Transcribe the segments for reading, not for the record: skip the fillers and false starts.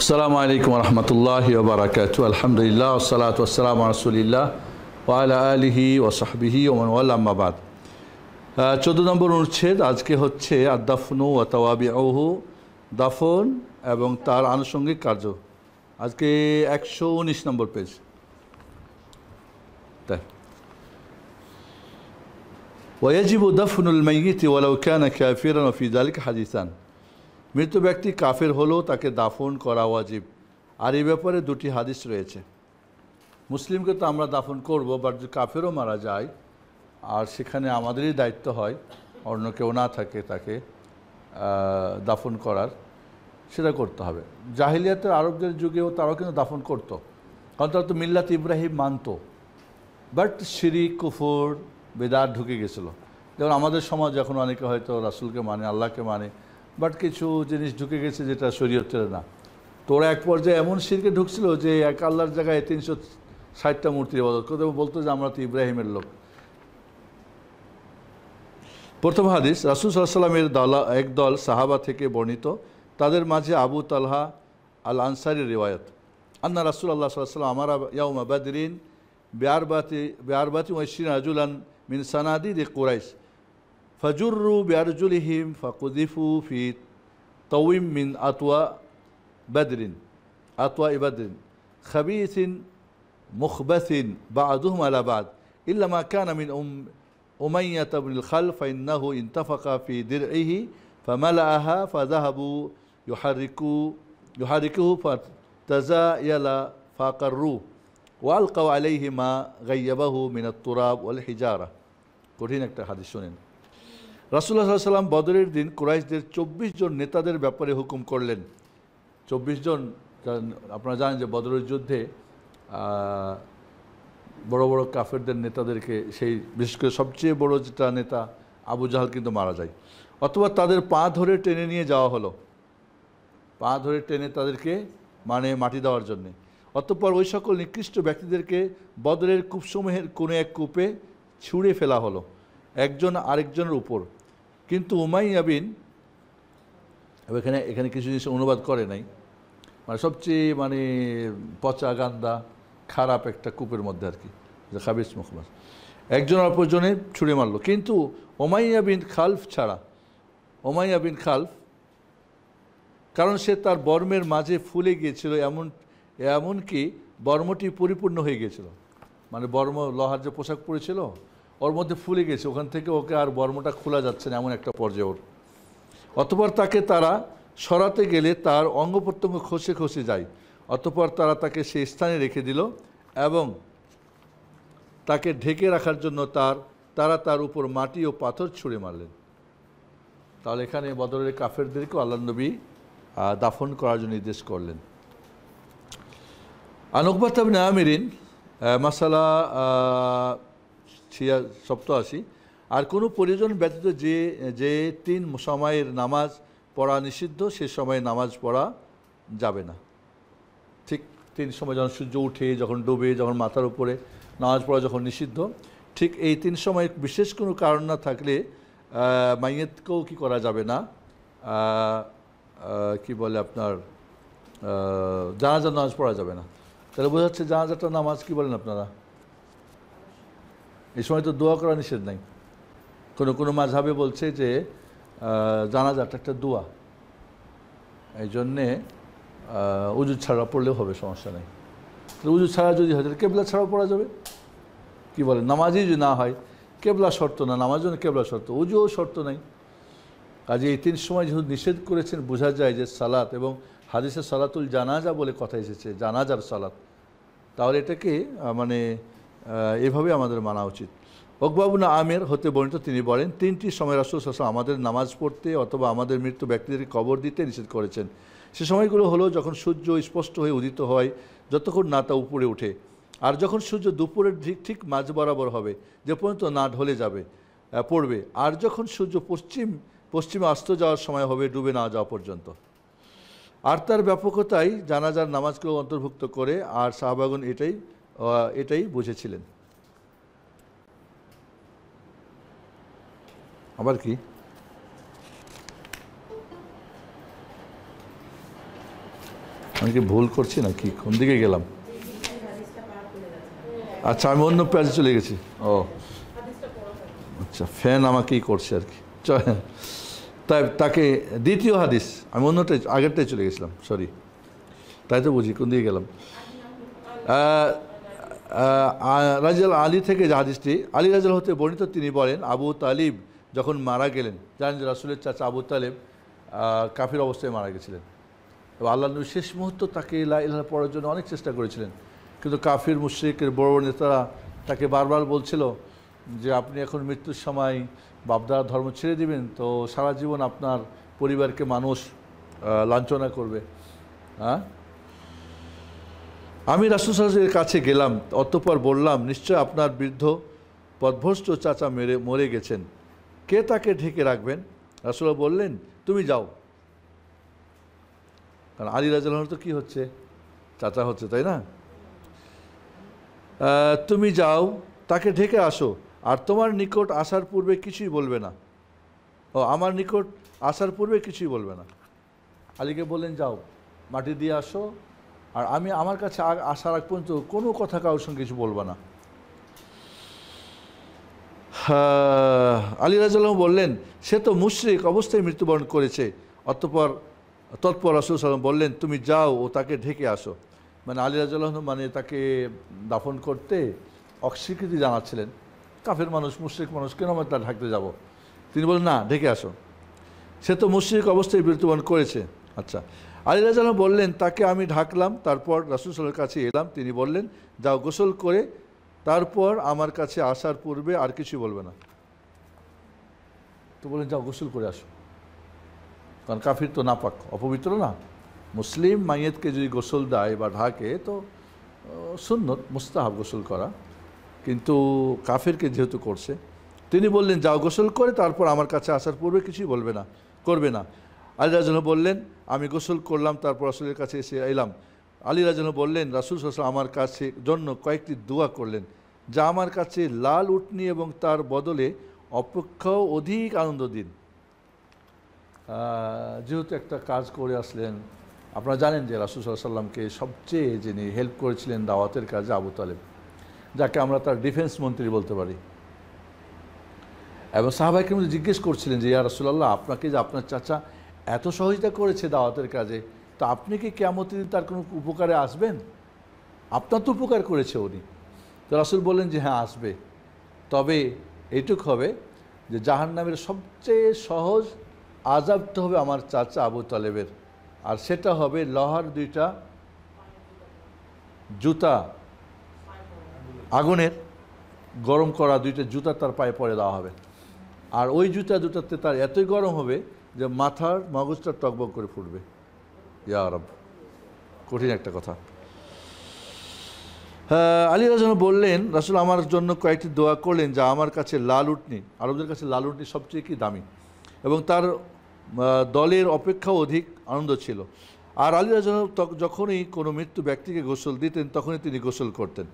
আসসালামু আলাইকুম রহমতুল্লাহি ওয়া বারাকাতুহু। আলহামদুলিল্লাহ ওয়াসসালাতু ওয়াসসালামু আলা রাসূলিল্লাহ ওয়া আলা আলিহি ওয়া সাহবিহি ওয়া মান ওয়ালা, আম্মা বাদ। 14 নম্বর অনুচ্ছেদ আজকে হচ্ছে আদ-দাফনু ওয়া তাওয়াবিউহু, দাফন এবং তার আনুষঙ্গিক কার্য। আজকে 119 নম্বর পেজ। ওয়াজিবু দাফনুল মাইয়িতি ওয়ালাউ কানা কাফিরান ওয়া ফি যালিকা হাদিসান। মৃত ব্যক্তি কাফের হলেও তাকে দাফন করা ওয়াজিব, আর এই ব্যাপারে দুটি হাদিস রয়েছে। মুসলিমকে তো আমরা দাফন করব, বাট যদি কাফেরও মারা যায় আর সেখানে আমাদেরই দায়িত্ব হয়, অন্য কেউ না থাকে তাকে দাফন করার, সেটা করতে হবে। জাহিলিয়াতের আরবদের যুগেও তারাও কিন্তু দাফন করতো, কারণ তারা তো মিল্লাত ইব্রাহিম মানত, বাট শিরিক কুফর বেদাত ঢুকে গেছিলো। যেমন আমাদের সমাজ এখন অনেকে হয়তো রাসূলকে মানে, আল্লাহকে মানে, বাট কিছু জিনিস ঢুকে গেছে যেটা শরীয়তের না। তো ওরা এক পর্যায়ে এমন শিরকে ঢুকছিল যে এক আল্লাহর জায়গায় 360টা মূর্তির ইবাদত করতে, বলতো যে আমরা তো ইব্রাহিমের লোক। প্রথম হাদিস, রাসূল সাল্লাল্লাহু আলাইহি ওয়াসাল্লামের একদল সাহাবা থেকে বর্ণিত, তাদের মাঝে আবু তালহা আল আনসারীর রিওয়ায়াত। আন্না রাসূলুল্লাহ সাল্লাল্লাহু আলাইহি ওয়াসাল্লাম আমারা ইয়াউমা বাদরিন বিআরবাতি ওয়া 20 রাজুলান মিন সানাদিদ কুরাইশ فجروا بأرجلهم فقذفوا في طوم من أطواء بدر خبيث مخبث بعضهم على بعض إلا ما كان من أمية بن الخلف فإنه انتفق في درعه فملأها فذهبوا يحركوه فتزايل فقروه وألقوا عليه ما غيبه من التراب والحجارة। কঠিন একটা হাদিস শুনেন। রাসূলুল্লাহ সাল্লাল্লাহু আলাইহি ওয়াসাল্লাম বদরের দিন কুরাইশদের 24 জন নেতাদের ব্যাপারে হুকুম করলেন। 24 জন, আপনারা জানেন যে বদরের যুদ্ধে বড় বড় কাফেরদের নেতাদেরকে, সেই বিশেষ করে সবচেয়ে বড় যেটা নেতা আবু জাহাল কিন্তু মারা যায়, অথবা তাদের পা ধরে টেনে নিয়ে যাওয়া হলো, পা ধরে টেনে তাদেরকে মানে মাটি দেওয়ার জন্যে। অতঃপর ওই সকল নিকৃষ্ট ব্যক্তিদেরকে বদরের কূপসমূহের কোনো এক কূপে ছুঁড়ে ফেলা হলো, একজন আরেকজনের উপর। কিন্তু উমাইয়া বিন, এখানে কিছু জিনিস অনুবাদ করে নাই, মানে সবচেয়ে পচা গান্দা খারাপ একটা কূপের মধ্যে আর কি, যে খাবিস মুখবাস, একজন অপরজনে ছুঁড়ে মারলো। কিন্তু উমাইয়া বিন খালফ ছাড়া, উমাইয়া বিন খালফ, কারণ সে তার বর্মের মাঝে ফুলে গিয়েছিল, এমনকি বর্মটি পরিপূর্ণ হয়ে গিয়েছিল, মানে বর্ম লোহার যে পোশাক পরেছিল ওর মধ্যে ফুলে গেছে, ওখান থেকে ওকে আর বর্মটা খোলা যাচ্ছে না, এমন একটা পর্যায়ে ওর। অতঃপর তাকে তারা সরাতে গেলে তার অঙ্গ প্রত্যঙ্গ খসে খসে যায়। অতঃপর তারা তাকে সেই স্থানে রেখে দিল এবং তাকে ঢেকে রাখার জন্য তারা তার উপর মাটি ও পাথর ছুঁড়ে মারলেন। তাহলে এখানে বদরের কাফেরদেরকেও আল্লাহর নবী দাফন করার জন্য নির্দেশ করলেন। আন উকবাহ ইবনে আমিরিন, মাসালা 87, আর কোনো প্রয়োজন ব্যতীত যে 3 সময়ের নামাজ পড়া নিষিদ্ধ, সে সময়ে নামাজ পড়া যাবে না। ঠিক 3 সময়, যখন সূর্য উঠে, যখন ডুবে, যখন মাথার উপরে, নামাজ পড়া যখন নিষিদ্ধ, ঠিক এই 3 সময় বিশেষ কোনো কারণ না থাকলে মাইয়েতকেও কি করা যাবে না, কি বলে আপনার জানাজার নামাজ পড়া যাবে না। তাহলে বোঝা যাচ্ছে জানাজাটা নামাজ কি বলেন আপনারা, এই সময় তো দোয়া করা নিষেধ নাই। কোনো মাযহাবে বলছে যে জানাজাটা একটা দোয়া, এই জন্যে উজু ছাড়া পড়লেও হবে, সমস্যা নেই। উজু ছাড়া যদি হয় তাহলে কেবলা ছাড়াও পড়া যাবে। কি বলে, নামাজই যদি না হয়, কেবলা শর্ত না, নামাজ জন্য কেবলা শর্ত, উজুও শর্ত নাই। কাজে এই 3 সময় যেহেতু নিষেধ করেছেন, বোঝা যায় যে সালাত, এবং হাদিসে সালাতুল জানাজা বলে কথা এসেছে, জানাজার সালাত, তাহলে এটাকে এভাবে আমাদের মানা উচিত। উকবাহ ইবনে আমির হতে বর্ণিত, তিনি বলেন, 3টি সময় রাসূল সাল্লাল্লাহু আলাইহি ওয়াসাল্লাম আমাদের নামাজ পড়তে অথবা আমাদের মৃত ব্যক্তিদেরকে কবর দিতে নিষেধ করেছেন। সে সময়গুলো হলো যখন সূর্য স্পষ্ট হয়ে উদিত হয়, যতক্ষণ না তা উপরে ওঠে, আর যখন সূর্য দুপুরের ঠিক মাঝ বরাবর হবে, যে পর্যন্ত না ঢলে পড়বে, আর যখন সূর্য পশ্চিমে অস্ত যাওয়ার সময় হবে, ডুবে না যাওয়া পর্যন্ত। আর তার ব্যাপকতাই জানাজার নামাজকেও অন্তর্ভুক্ত করে, আর সাহাবাগণ এটাই বুঝেছিলেন। আবার কি আমি কি ভুল করছি না কি, কোন দিকে গেলাম? আচ্ছা, আমি অন্য পেজে চলে গেছি। ও আচ্ছা, ফ্যান আমাকেই করছে আর কি। তাই তাকে দ্বিতীয় হাদিস, আমি অন্যটাই আগেরটাই চলে গেছিলাম, সরি। তাই তো বুঝি কোন দিকে গেলাম। রাজিয়াল আলী থেকে যে হাদিসটি, আলী রাজিয়াল হতে বর্ণিত, তিনি বলেন আবু তালিব যখন মারা গেলেন, জানেন যে রাসূলের চাচা আবু তালেব কাফির অবস্থায় মারা গেছিলেন, এবং আল্লাহ নবী শেষ মুহূর্ত তাকে লা ইলাহা পড়ার জন্য অনেক চেষ্টা করেছিলেন, কিন্তু কাফির মুশরিকের বড় বড় নেতারা তাকে বারবার বলছিল যে আপনি এখন মৃত্যুর সময় বাপদার ধর্ম ছেড়ে দিবেন তো সারা জীবন আপনার পরিবারকে মানুষ লাঞ্ছনা করবে। হ্যাঁ, আমি রাসূল সাল্লাল্লাহু আলাইহি ওয়াসাল্লামের কাছে গেলাম, অতঃপর বললাম নিশ্চয় আপনার বৃদ্ধ পথভ্রষ্ট চাচা মরে গেছেন, কে তাকে ঢেকে রাখবেন? রাসূল বললেন তুমি যাও। কারণ আলী রাদিয়াল্লাহু আনহু তো কী হচ্ছে, চাচা হচ্ছে, তাই না? তুমি যাও, তাকে ঢেকে আসো, আর তোমার নিকট আসার পূর্বে কিছুই বলবে না। ও, আমার নিকট আসার পূর্বে কিছুই বলবে না। আলীকে বললেন যাও, মাটি দিয়ে আসো, আর আমি আমার কাছে আসার আগ পর্যন্ত কোনো কথা কারোর সঙ্গে কিছু বলবো না। আলী রাদিয়াল্লাহু বললেন সে তো মুশরিক অবস্থায় মৃত্যুবরণ করেছে। তৎপর রাসূল সাল্লাল্লাহু আলাইহি ওয়াসাল্লাম বললেন তুমি যাও ও তাকে ঢেকে আসো। মানে আলী রাদিয়াল্লাহু মানে তাকে দাফন করতে অস্বীকৃতি জানাচ্ছিলেন। কাফের মানুষ, মুশরিক মানুষ, কেন আমরা তা ঢাকতে যাব? তিনি বলেন না, ঢেকে আসো, সে তো মুশরিক অবস্থায় মৃত্যুবরণ করেছে। আচ্ছা, আলী রাদিয়াল্লাহু বললেন তাকে আমি ঢাকলাম, তারপর রাসূল সাল্লাল্লাহু আলাইহি ওয়াসাল্লামের কাছে এলাম, তিনি বললেন যাও গোসল করে তারপর আমার কাছে আসার পূর্বে আর কিছু বলবে না। তো বললেন যাও গোসল করে আসো, কারণ কাফির তো নাপাক, অপবিত্র না। মুসলিম মাইয়েতকে যদি গোসল দেয় বা ঢাকে তো সুন্নত, মুস্তাহাব গোসল করা, কিন্তু কাফিরকে যেহেতু করছে, তিনি বললেন যাও গোসল করে তারপর আমার কাছে আসার পূর্বে কিছুই করবে না। আলী রাদিয়াল্লাহু বললেন আমি গোসল করলাম, তারপর রাসূলের কাছে এসে এলাম। আলী রাদিয়াল্লাহু বললেন রাসূল সাল্লাল্লাহু আলাইহি ওয়াসাল্লাম আমার কাছে জন্য কয়েকটি দোয়া করলেন, যা আমার কাছে লাল উটনি এবং তার বদলে অপেক্ষাও অধিক আনন্দ দিন। যেহেতু একটা কাজ করে আসলেন, আপনারা জানেন যে রাসূল সাল্লাল্লাহু আলাইহি ওয়াসাল্লামকে সবচেয়ে যিনি হেল্প করেছিলেন দাওয়াতের কাজে আবু তালেব, যাকে আমরা তার ডিফেন্স মন্ত্রী বলতে পারি। এবং সাহাবায়ে কেরাম জিজ্ঞেস করছিলেন যে ইয়া রাসূলুল্লাহ, আপনাকে যে আপনার চাচা এত সহযোগিতা করেছে দাওয়াতের কাজে, তো আপনি কি কিয়ামতের দিন তার কোনো উপকারে আসবেন? আপনার তো উপকার করেছে উনি। তো রাসূল বললেন যে হ্যাঁ আসবে, তবে এইটুক হবে যে জাহান্নামের সবচেয়ে সহজ আযাবটা হবে আমার চাচা আবু তালেবের, আর সেটা হবে লোহার দুইটা জুতা, আগুনের গরম করা দুইটা জুতা তার পায়ে পরে দেওয়া হবে, আর ওই জুতাতে তার এতই গরম হবে যে মাথার মগজটা টকবক করে ফুটবে। ইয়া রব, কঠিন একটা কথা। আলী রাদিয়াল্লাহু বললেন রাসূল আমার জন্য কয়েকটি দোয়া করলেন, যা আমার কাছে লাল উটনি, আরবদের কাছে লাল উটনি সবচেয়ে কি দামি, এবং তার দলের অপেক্ষাও অধিক আনন্দ ছিল। আর আলী রাদিয়াল্লাহু যখনই কোনো মৃত্যু ব্যক্তিকে গোসল দিতেন তখনই তিনি গোসল করতেন।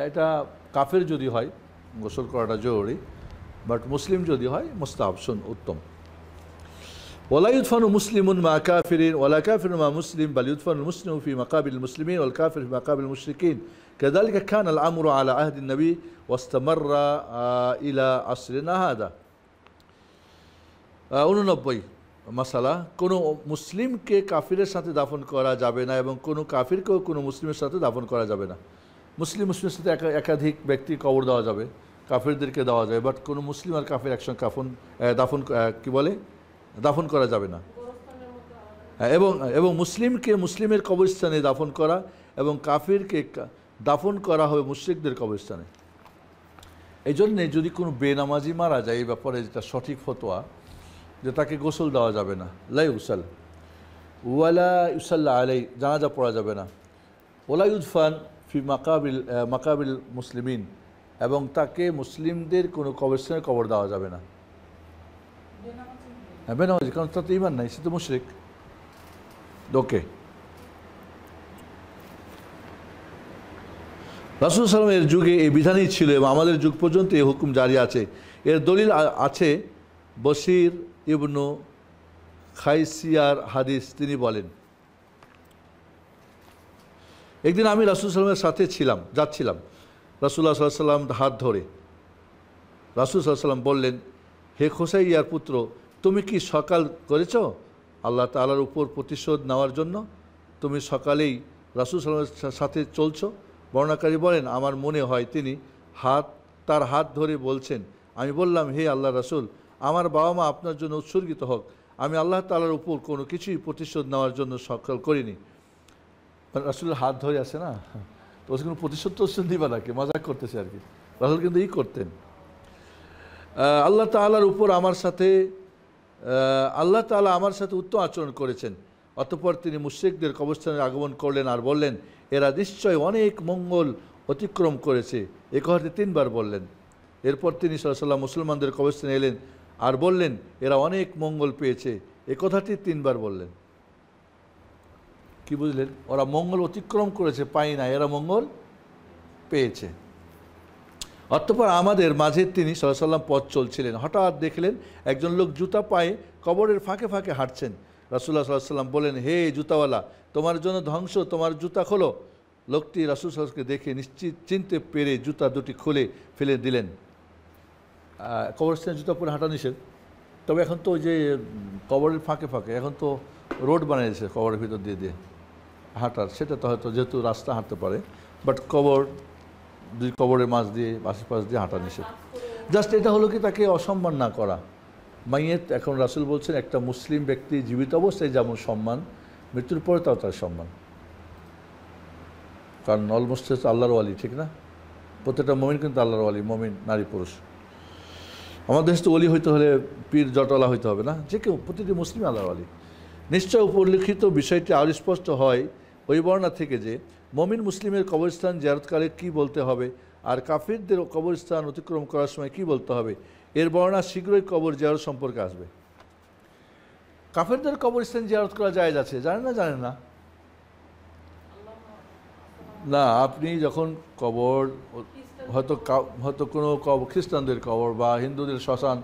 এটা কাফের যদি হয় গোসল করাটা জরুরি, বাট মুসলিম যদি হয় মুস্তাহাব, উত্তম। ওয়ালা ইউদফানু মুসলিমুন মা কাফিরিন ওয়ালা কাফিরুন মা মুসলিম বাল ইউদফানু মুসলিমু ফি মাকাবিল মুসলিমিন ওয়াল কাফির ফি মাকাবিল মুশরিকিন কাযালিকা কানা আল আমরু আলা আহদিন নবী ওয়াস্তামাররা ইলা আসরিনা হাদা। 89 মাসালা, কোনো মুসলিমকে কাফিরের সাথে দাফন করা যাবে না এবং কোনো কাফিরকেও কোনো মুসলিমের সাথে দাফন করা যাবে না। মুসলিমের সাথে একাধিক ব্যক্তি কবর দেওয়া যাবে, কাফিরদেরকে দেওয়া যাবে, বাট কোনো মুসলিম আর কাফির একসঙ্গে দাফন করা যাবে না। এবং মুসলিমকে মুসলিমের কবরস্থানে দাফন করা এবং কাফিরকে দাফন করা হবে মুশরিকদের কবরস্থানে। এই জন্যে যদি কোনো বেনামাজি মারা যায়, এই ব্যাপারে যেটা সঠিক ফতোয়া যে তাকে গোসল দেওয়া যাবে না, লা ইউসাল ওয়ালা ইউসাল্লা আলাই, জানাজা পড়া যাবে না, ওলা ইউদফান ফি মাকাবিল মুসলিমিন, এবং তাকে মুসলিমদের কোনো কবরস্থানে কবর দেওয়া যাবে না। হ্যাঁ, বেনামাজি, কারণ তার তো ঈমান নাই, সে তো মুশরিক। ওকে, রাসূল সাল্লাল্লাহু আলাইহি ওয়াসাল্লামের যুগে এই বিধানই ছিল এবং আমাদের যুগ পর্যন্ত এই হুকুম জারি আছে। এর দলিল আছে বশির ইবনু খাইসিয়ার হাদিস, তিনি বলেন একদিন আমি রাসূল সাল্লাল্লাহু আলাইহি ওয়াসাল্লামের সাথে যাচ্ছিলাম, রাসূলুল্লাহ সাল্লাল্লাহু আলাইহি ওয়াসাল্লাম হাত ধরে। রাসূল সাল্লাল্লাহু আলাইহি ওয়াসাল্লাম বললেন, হে খুসাইয়ার পুত্র, তুমি কি সকাল করেছ আল্লাহ তাআলার উপর প্রতিশোধ নেওয়ার জন্য? তুমি সকালেই রাসূল সাল্লাল্লাহু আলাইহি ওয়াসাল্লামের সাথে চলছো। বর্ণনাকারী বলেন, আমার মনে হয় তিনি তার হাত ধরে বলছেন। আমি বললাম, হে আল্লাহ রাসূল, আমার বাবা মা আপনার জন্য উৎসর্গিত হোক, আমি আল্লাহ তাআলার উপর কোনো কিছুই প্রতিশোধ নেওয়ার জন্য সকাল করিনি। রাসূলের হাত ধরে আছে না, তো কোনো প্রতিশোধ দিবা নাকি, মজা করতেছে আর কি। রাসূল কিন্তু করতেন। আল্লাহ তাআলার উপর আল্লাহ তাআলা আমার সাথে উত্তম আচরণ করেছেন। অতঃপর তিনি মুশরিকদের কবরস্থানে আগমন করলেন আর বললেন, এরা নিশ্চয় অনেক মঙ্গল অতিক্রম করেছে। এ কথাটি 3 বার বললেন। এরপর তিনি সাল্লাল্লাহু আলাইহি ওয়াসাল্লাম মুসলমানদের কবরস্থানে এলেন আর বললেন, এরা অনেক মঙ্গল পেয়েছে। এ কথাটি 3 বার বললেন। কি বুঝলেন? ওরা মঙ্গল অতিক্রম করেছে, পাই না, এরা মঙ্গল পেয়েছে। অতঃপর আমাদের মাঝে তিনি সাল্লাল্লাহু আলাইহি ওয়াসাল্লাম পথ চলছিলেন, হঠাৎ দেখলেন একজন লোক জুতা পায়ে কবরের ফাঁকে ফাঁকে হাঁটছেন। রাসূলুল্লাহ সাল্লাল্লাহু আলাইহি ওয়াসাল্লাম বলেন, হে জুতাওয়ালা, তোমার জন্য ধ্বংস, তোমার জুতা খোলো। লোকটি রাসূল সাল্লাল্লাহু আলাইহি ওয়াসাল্লামকে দেখে চিনতে পেরে জুতা দুটি খুলে ফেলে দিলেন। কবরস্থানে জুতা পরে হাঁটা নিষেধ, তবে এখন তো ওই যে কবরের ফাঁকে ফাঁকে এখন তো রোড বানিয়েছে কবরের ভিতর দিয়ে হাঁটার, সেটা তো হয়তো যেহেতু রাস্তা হাঁটতে পারে, বাট কবরের মাঝ দিয়ে আশেপাশ দিয়ে হাঁটা নিষেধ। জাস্ট এটা হলো কি তাকে অসম্মান না করা। মাইয়েত, এখন রাসূল বলছেন একটা মুসলিম ব্যক্তি জীবিত অবস্থায় যেমন সম্মান, মৃত্যুর পরে তাও তার সম্মান। কারণ অলমোস্ট আল্লাহর ওয়ালি, ঠিক না? প্রত্যেকটা মুমিন কিন্তু আল্লাহর ওয়ালি, মুমিন নারী পুরুষ। আমাদের দেশে তো ওলি হইতে হলে পীর জটলা হইতে হবে না, যে কেউ, প্রতিটি মুসলিম আল্লাহর ওয়ালি। নিশ্চয় উপলিখিত বিষয়টি আরও স্পষ্ট হয় ওই বর্ণনা থেকে যে মুমিন মুসলিমের কবরস্থান জিয়ারতকালে কী বলতে হবে আর কাফিরদের কবরস্থান অতিক্রম করার সময় কী বলতে হবে, এর বর্ণনা শীঘ্রই কবর জিয়ারত সম্পর্কে আসবে। কাফিরদের কবরস্থান জিয়ারত করা জায়েজ আছে, জানেন না? না, আপনি যখন কবর হয়তো কোনো খ্রিস্টানদের কবর বা হিন্দুদের শ্মশান,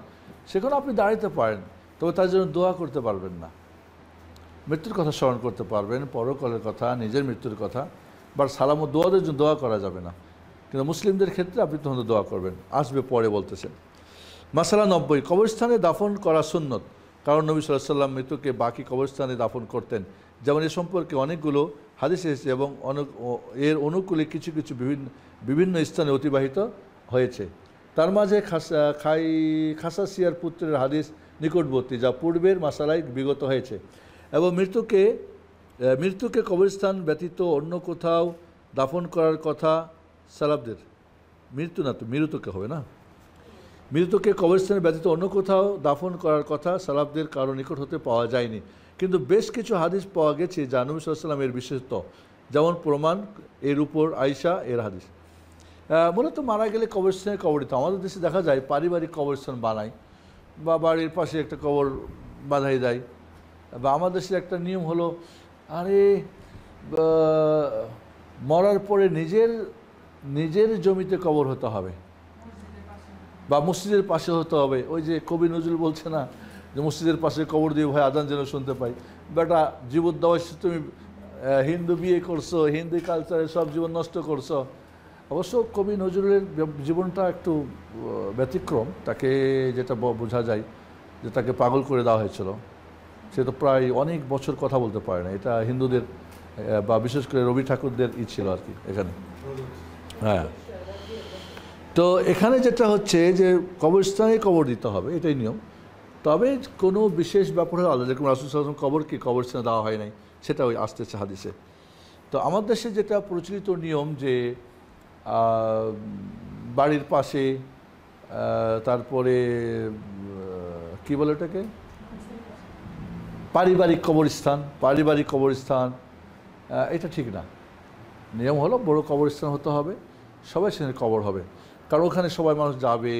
সেখানে আপনি দাঁড়াতে পারেন, তবে তার জন্য দোয়া করতে পারবেন না। মৃত্যুর কথা স্মরণ করতে পারবেন, পরকালের কথা, নিজের মৃত্যুর কথা, বাট সালাম ও দোয়াদের জন্য দোয়া করা যাবে না। কিন্তু মুসলিমদের ক্ষেত্রে আপনি তখন দোয়া করবেন, আসবে পরে বলতেছেন। মাসালা 90, কবরস্থানে দাফন করা সুন্নত, কারণ নবী সাল্লাল্লাহু আলাইহি ওয়াসাল্লাম মৃত্যুকে বাকি কবরস্থানে দাফন করতেন। যেমন এ সম্পর্কে অনেকগুলো হাদিস এসেছে এবং এর অনুকূলে কিছু কিছু বিভিন্ন স্থানে অতিবাহিত হয়েছে। তার মাঝে খাসাসিয়ার পুত্রের হাদিস নিকটবর্তী, যা পূর্বের মাসালায় বিগত হয়েছে। এবং মৃত্যুকে কবরস্থান ব্যতীত অন্য কোথাও দাফন করার কথা সালাফদের, মৃত্যু না তো মৃতকে হবে না, মৃতকে কবরস্থানের ব্যতীত অন্য কোথাও দাফন করার কথা সালাফদের কারো নিকট হতে পাওয়া যায়নি। কিন্তু বেশ কিছু হাদিস পাওয়া গেছে যা নবী সাল্লাল্লাহু আলাইহি ওয়াসাল্লাম এর বিশেষত্ব, যেমন প্রমাণ এর উপর আয়েশা এর হাদিস। মূলত মারা গেলে কবরস্থানে কবর দিত। আমাদের দেশে দেখা যায় পারিবারিক কবরস্থান বানায় বা বাড়ির পাশে একটা কবর বাঁধাই দেয়। বা আমাদের দেশের একটা নিয়ম হলো, আরে মরার পরে নিজের জমিতে কবর হতে হবে বা মসজিদের পাশে হতে হবে। ওই যে কবি নজরুল বলছে না যে মসজিদের পাশে কবর দিয়ে ভাই আজান যেন শুনতে পাই। বেটা, জীবদ্দশায় তুমি হিন্দু বিয়ে করছো, হিন্দু কালচারে সব জীবন নষ্ট করছো। অবশ্য কবি নজরুলের জীবনটা একটু ব্যতিক্রম, তাকে যেটা বোঝা যায় যে তাকে পাগল করে দেওয়া হয়েছিল। সে তো প্রায় অনেক বছর কথা বলতে পারে না। এটা হিন্দুদের বা বিশেষ করে রবি ঠাকুরদের ছিল আর কি এখানে। হ্যাঁ, তো এখানে যেটা হচ্ছে যে কবরস্থানে কবর দিতে হবে, এটাই নিয়ম। তবে কোনো বিশেষ ব্যাপার হলে আলাদা, যেরকম রাসূল সাল্লাল্লাহু আলাইহি ওয়াসাল্লাম কবরকে কবরস্থানে দেওয়া হয় নাই, সেটা ওই আসতেছে হাদিসে। তো আমার দেশে যেটা প্রচলিত নিয়ম যে বাড়ির পাশে, তারপরে কি বলে এটাকে, পারিবারিক কবরস্থান, এটা ঠিক না। নিয়ম হলো বড় কবরস্থান হতে হবে, সবাই সেখানে কবর হবে, কারণ ওখানে সবাই মানুষ যাবে,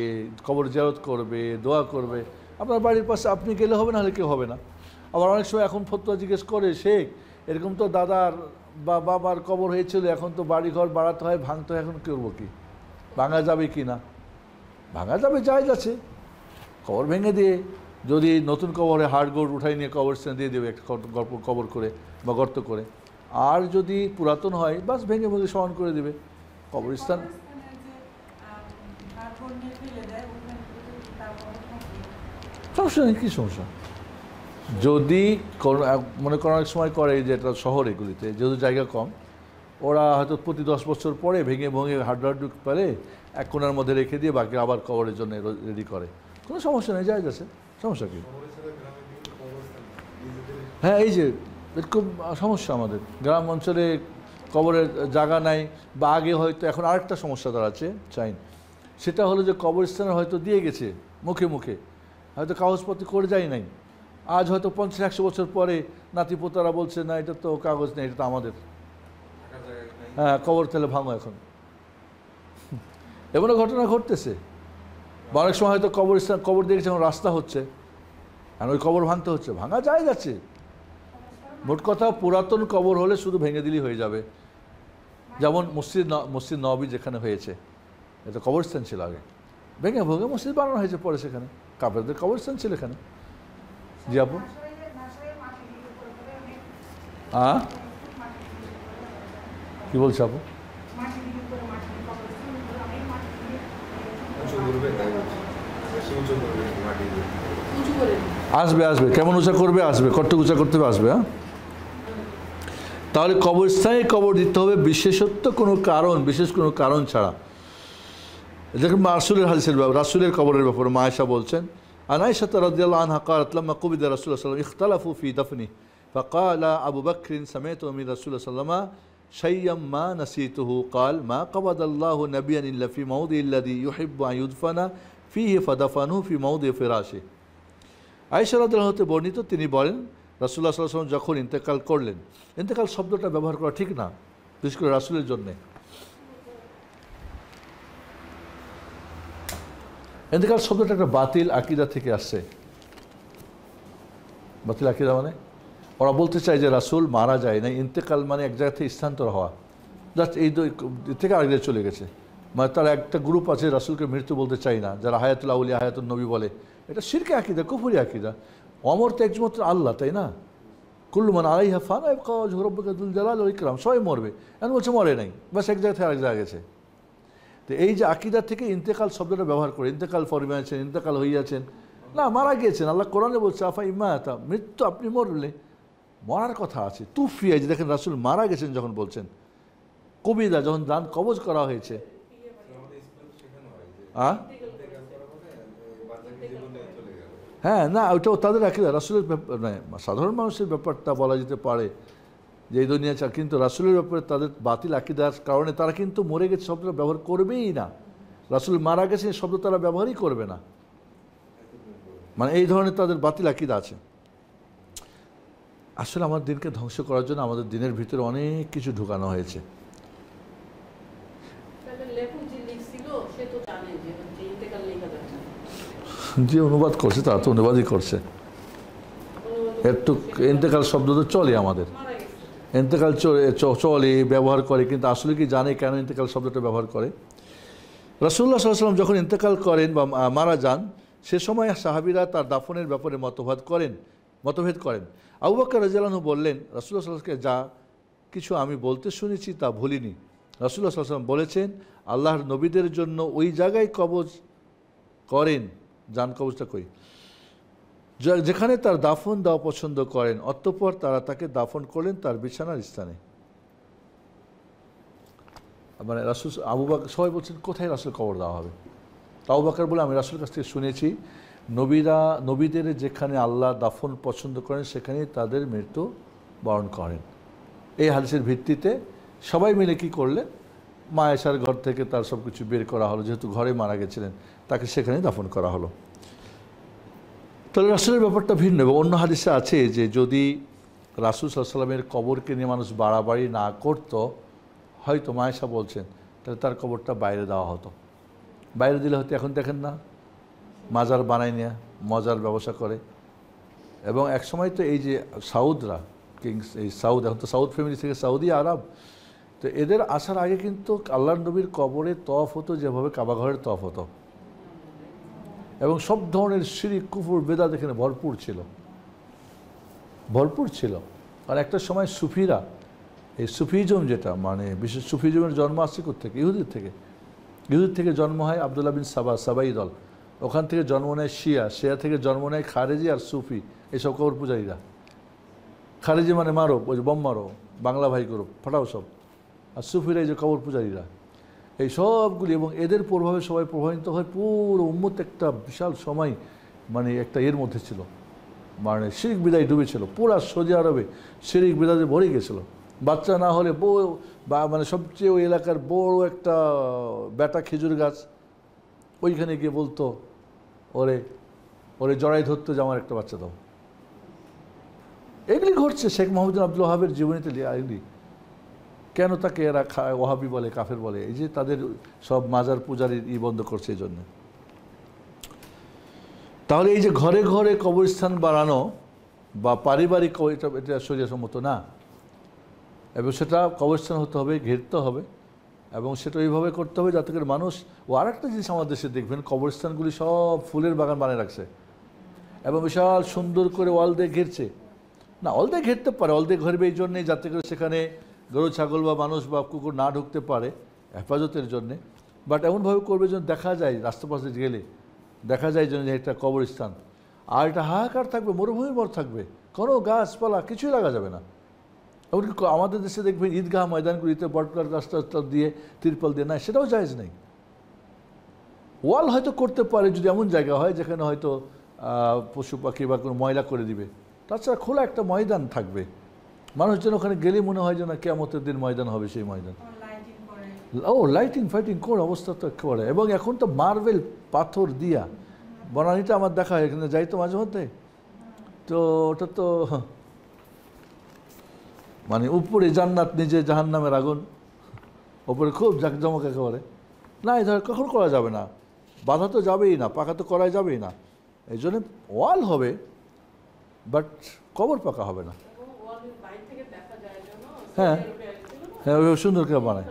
কবর জিয়ারত করবে, দোয়া করবে। আপনার বাড়ির পাশে আপনি গেলে হবে, না হলে কেউ হবে না। আবার অনেক সময় এখন ফতোয়া জিজ্ঞেস করে, শেখ এরকম তো দাদার বা বাবার কবর হয়েছিল, এখন তো বাড়িঘর বাড়াতে হয়, ভাঙতে হয়, এখন করবো কি, ভাঙা যাবে কি না? ভাঙা যাবে, জায়েজ আছে। কবর ভেঙে দিয়ে যদি নতুন কবরে হাড় গোড় উঠাই নিয়ে কবরস্থানে দিয়ে দেবে একটা কবর করে বা গর্ত করে, আর যদি পুরাতন হয় বাস ভেঙে ভেঙে সমান করে দেবে। কবরস্থান সমস্যা নেই, কী সমস্যা? যদি মনে করার অনেক সময় করে যে এটা শহর, এগুলিতে যেহেতু জায়গা কম, ওরা হয়তো প্রতি 10 বছর পরে ভেঙে ভেঙে হাড্ডু পারে এক কোণার মধ্যে রেখে দিয়ে বাকি আবার কবরের জন্য রেডি করে, কোনো সমস্যা নেই, জায়গা আছে, সমস্যা কী? হ্যাঁ, এই যে এরকম সমস্যা আমাদের গ্রাম অঞ্চলে কবরের জায়গা নাই, বা আগে হয়তো এখন আরেকটা সমস্যা দাঁড়াচ্ছে চাইন, সেটা হলো যে কবরস্থানে হয়তো দিয়ে গেছে মুখে মুখে, হয়তো কাগজপত্র করে যায় নাই, আজ হয়তো 50-100 বছর পরে নাতিপোতারা বলছে না এটা তো কাগজ নেই, এটা তো আমাদের, হ্যাঁ কবর তাহলে ভাঙো এখন। এমনও ঘটনা ঘটতেছে, বা অনেক সময় হয়তো কবরস্থান কবর দিয়ে গেছে, এখন রাস্তা হচ্ছে, আর ওই কবর ভাঙতে হচ্ছে, ভাঙা যায় যাচ্ছে। মোট কথা পুরাতন কবর হলে শুধু ভেঙে দিলেই হয়ে যাবে, যেমন মসজিদ নববী যেখানে হয়েছে, এটা কবরস্থান ছিল আগে, ভেঙে ভেঙে মসজিদ বানানো হয়েছে পরে, সেখানে কাফেরদের কবরস্থান ছিল এখানে। জি আপু, কি বলছে আপু? আসবে আসবে, কেমন উঁচা করবে আসবে, কতটুকু উঁচা করতে হবে আসবে। হ্যাঁ, তাহলে কবরস্থানে কবর দিতে হবে বিশেষত্ব কোনো কারণ, বিশেষ কোনো কারণ ছাড়া। দেখুন রাসূলের হাদিসের ব্যাপার, রাসূলের কবরের ব্যাপারে মা আয়েশা বলছেন, আন আয়েশা রাদিয়াল্লাহু আনহা قالت لما قبض رسول الله صلى الله عليه وسلم اختلفوا في دفنه فقال ابو بكر سمعت من رسول الله صلى الله عليه وسلم شيئا ما نسيته قال ما قبض الله نبيا الا في موضع الذي يحب ان يدفن فيه فدفنوه في موضع فراشه। আয়েশা রাদিয়াল্লাহু আনহা বর্ণিত, তিনি বলেন রাসূলুল্লাহ সাল্লাল্লাহু আলাইহি ওয়াসাল্লাম যখন ইন্তেকাল করলেন, ইন্তেকাল শব্দটা ব্যবহার করা ঠিক না, বিশেষ করে রাসূলের জন্যে। ইন্তেকাল শব্দটা একটা বাতিল আকিদা থেকে আসছে। বাতিল আকিদা মানে ওরা বলতে চায় যে রাসূল মারা যায় না, ইন্তেকাল মানে এক জায়গা থেকে স্থানান্তর হওয়া, জাস্ট এই থেকে আরেক জায়গায় চলে গেছে, মানে তার একটা গ্রুপ আছে রাসূলকে মৃত্যু বলতে চায় না, যারা হায়াতুল আউলিয়া হায়াতুন নবী বলে, এটা শিরকে আকিদা, কুফরি আকিদা। অমর তো একমাত্র আল্লাহ, তাই না? কুল্লু মান আলাইহা ফান ওয়া ইয়াবকা ওয়াজহু রাব্বিকা যুল জালালি ওয়াল ইকরাম, সবাই মরবে, এখন বলছে মরে নাই, বাস এক জায়গা থেকে আরেক জায়গায় গেছে। তো এই যে আকিদা থেকে ইন্তেকাল শব্দটা ব্যবহার করে, ইন্তেকাল ফরমিয়েছেন, ইন্তেকাল হইয়াছেন, না মারা গিয়েছেন, আল্লাহ কোরআনে বলছে আফা ইমাতা, মৃত্যু আপনি মরলে, মরার কথা আছে, তুফিয়া, যে দেখেন রাসূল মারা গেছেন যখন বলছেন, কবিদা যখন দান কবজ করা হয়েছে, হ্যাঁ না ওইটাও তাদের আকিদা, রাসূলের ব্যাপার নয়, সাধারণ মানুষের ব্যাপারটা বলা যেতে পারে যে এই দুনিয়া চা, কিন্তু রাসূলের ব্যাপারে তাদের বাতিল আকিদার কারণে তারা কিন্তু মরে গেছে শব্দটা ব্যবহার করবেই না, রাসূল মারা গেছেন শব্দ তারা ব্যবহারই করবে না, মানে এই ধরনের তাদের বাতিল আকিদা আছে। আসলে আমার দিনকে ধ্বংস করার জন্য আমাদের দিনের ভিতরে অনেক কিছু ঢুকানো হয়েছে। যে অনুবাদ করছে তারা তো অনুবাদই করছে, একটু ইন্তেকাল শব্দ তো চলে আমাদের, ইন্তেকাল চলে ব্যবহার করে, কিন্তু আসলে কি জানে কেন ইন্তেকাল শব্দটা ব্যবহার করে? রাসূলুল্লাহ সাল্লাল্লাহু আলাইহি ওয়াসাল্লাম যখন ইন্তেকাল করেন বা মারা যান, সে সময় সাহাবীরা তার দাফনের ব্যাপারে মতভেদ করেন। আবু বকর রাদিয়াল্লাহু আনহু বললেন রাসূলুল্লাহ সাল্লাল্লাহু আলাইহি ওয়াসাল্লামকে, যা কিছু আমি বলতে শুনেছি তা ভুলিনি। রাসূলুল্লাহ সাল্লাল্লাহু আলাইহি ওয়াসাল্লাম বলেছেন, আল্লাহর নবীদের জন্য ওই জায়গায় কবজ করেন, জান কবজটা কই, যেখানে তার দাফন দেওয়া পছন্দ করেন, অতঃপর তারা তাকে দাফন করলেন তার বিছানার স্থানে। মানে রাসূল আবু বকর, সবাই বলছেন কোথায় রাসূল কবর দেওয়া হবে, আবু বকর বলে আমি রাসূলের কাছ থেকে শুনেছি নবীদের যেখানে আল্লাহ দাফন পছন্দ করেন সেখানেই তাদের মৃত্যু বরণ করেন। এই হাদিসের ভিত্তিতে সবাই মিলে কী করলেন, মা আয়েশার ঘর থেকে তার সব কিছু বের করা হলো, যেহেতু ঘরে মারা গেছিলেন তাকে সেখানেই দাফন করা হলো। তাহলে রাসূলের ব্যাপারটা ভিন্ন। এবং অন্য হাদিসে আছে যে যদি রাসূল সাল্লাল্লাহু আলাইহি ওয়াসাল্লামের কবরকে নিয়ে মানুষ বাড়াবাড়ি না করত, হয়তো মা আয়েশা বলছেন, তাহলে তার কবরটা বাইরে দেওয়া হতো, বাইরে দিলে হয়তো এখন দেখেন না মাজার বানায় নিয়ে মজার ব্যবসা করে। এবং একসময় তো এই যে সাউদরা কিংস, এই সাউদ, এখন তো সাউদ ফ্যামিলি থেকে সৌদি আরব, তো এদের আসার আগে কিন্তু আল্লাহর নবীর কবরে তওয়াফ হতো যেভাবে কাবা ঘরের তওয়াফ হতো, এবং সব ধরনের শিরক কুফর বেদাত এখানে ভরপুর ছিল। আর একটা সময় সুফিরা এই সুফিজম যেটা মানে বিশেষ সুফিজমের জন্ম আসছে কোত্থেকে? ইহুদির থেকে। ইহুদির থেকে জন্ম হয় আবদুল্লাহ বিন সাবা, সাবাই দল। ওখান থেকে জন্ম নেয় শিয়া, শিয়া থেকে জন্ম নেয় খারেজি আর সুফি, এইসব কবর পূজারীরা। খারেজি মানে মারো, ওই যে বম মারো, বাংলা ভাই করো, ফাটাও সব। আর সুফিরা এই যে কবর পূজারীরা, এই সবগুলি। এবং এদের প্রভাবে সবাই প্রভাবিত হয়। পুরো উম্মত একটা বিশাল সময় মানে একটা এর মধ্যে ছিল, মানে শিরিক বিদায় ডুবেছিল। পুরা সৌদি আরবে শিরিক বিদায় ভরে গেছিলো। বাচ্চা না হলে বউ বা মানে সবচেয়ে ওই এলাকার বড় একটা বেটা খেজুর গাছ, ওইখানে গিয়ে বলতো ওরে ওরে জড়াই ধরতো যে আমার একটা বাচ্চা দাও। এগুলি ঘটছে শেখ মোহাম্মদ আব্দুল ওয়াহাবের জীবনীতে। এগুলি কেন তাকে এরা ওয়াহাবি বলে, কাফের বলে? এই যে তাদের সব মাজার পূজারির বন্ধ করছে এই জন্য। তাহলে এই যে ঘরে ঘরে কবরস্থান বানানো বা পারিবারিক, এটা শরীয়সম্মত না। এবং সেটা কবরস্থান হতে হবে, ঘেরতে হবে, এবং সেটা ওইভাবে করতে হবে যাতে করে মানুষ। ও আরেকটা জিনিস আমাদের দেশে দেখবেন, কবরস্থানগুলি সব ফুলের বাগান বানিয়ে রাখছে এবং বিশাল সুন্দর করে ওয়াল দিয়ে ঘিরছে। না, ওয়াল দিয়ে ঘিরতে পারে, ওয়াল দিয়ে ঘিরবে এই জন্যে যাতে করে সেখানে গরু ছাগল বা মানুষ বা কুকুর না ঢুকতে পারে, হেফাজতের জন্যে। বাট এমনভাবে করবে যেন দেখা যায়, রাস্তা পাশে গেলে দেখা যায় যেন এটা কবরস্থান। আর এটা হাহাকার থাকবে, মরুভূমির মর থাকবে, কোনো গাছপালা কিছুই লাগা যাবে না। এমনকি আমাদের দেশে দেখবেন ঈদগাহ ময়দানগুলিতে বটগাছ গাছটা দিয়ে তিরপল দিয়ে, না সেটাও জায়েজ নেই। ওয়াল হয়তো করতে পারে যদি এমন জায়গা হয় যেখানে হয়তো পশু পাখি বা কোনো ময়লা করে দিবে। তাছাড়া খোলা একটা ময়দান থাকবে, মানুষ যেন ওখানে গেলে মনে হয় যেন কিয়ামতের দিন ময়দান হবে সেই ময়দান। ও লাইটিং ফাইটিং কোন অবস্থা তো একেবারে। এবং এখন তো মার্বেল পাথর দিয়া বনানীটা আমার দেখা হয়, এখানে যাই তো মাঝে মধ্যে, তো ওটা তো মানে উপরে জান্নাত, নিজে জাহান্নামের আগুন, ওপরে খুব জাঁকজমক একেবারে। না, এই ধর কখন করা যাবে না, বাধা তো যাবেই না, পাকা তো করা যাবেই না। এই জন্য ওয়াল হবে, বাট কবর পাকা হবে না। হ্যাঁ হ্যাঁ, ওই সুন্দর করে বানায়,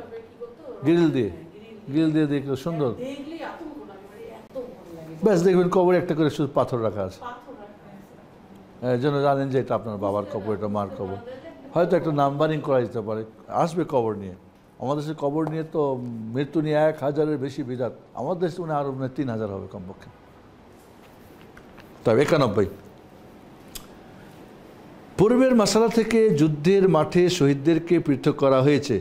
গ্রিল দিয়ে দেখলে সুন্দর। ব্যাস দেখবেন কবরে একটা করে শুধু পাথর রাখা আছে, এই জন্য জানেন যে এটা আপনার বাবার কবর, এটা মার কবর। হয়তো একটা নাম্বারিং করা যেতে পারে, আসবে কবর নিয়ে। আমাদের দেশে কবর নিয়ে তো মৃত্যু নিয়ে 1000-এর বেশি বিদাত, আমাদের দেশে মানে আরও 3000 হবে কমপক্ষে। তবে 91 পূর্বের মাসালা থেকে যুদ্ধের মাঠে শহীদদেরকে পৃথক করা হয়েছে।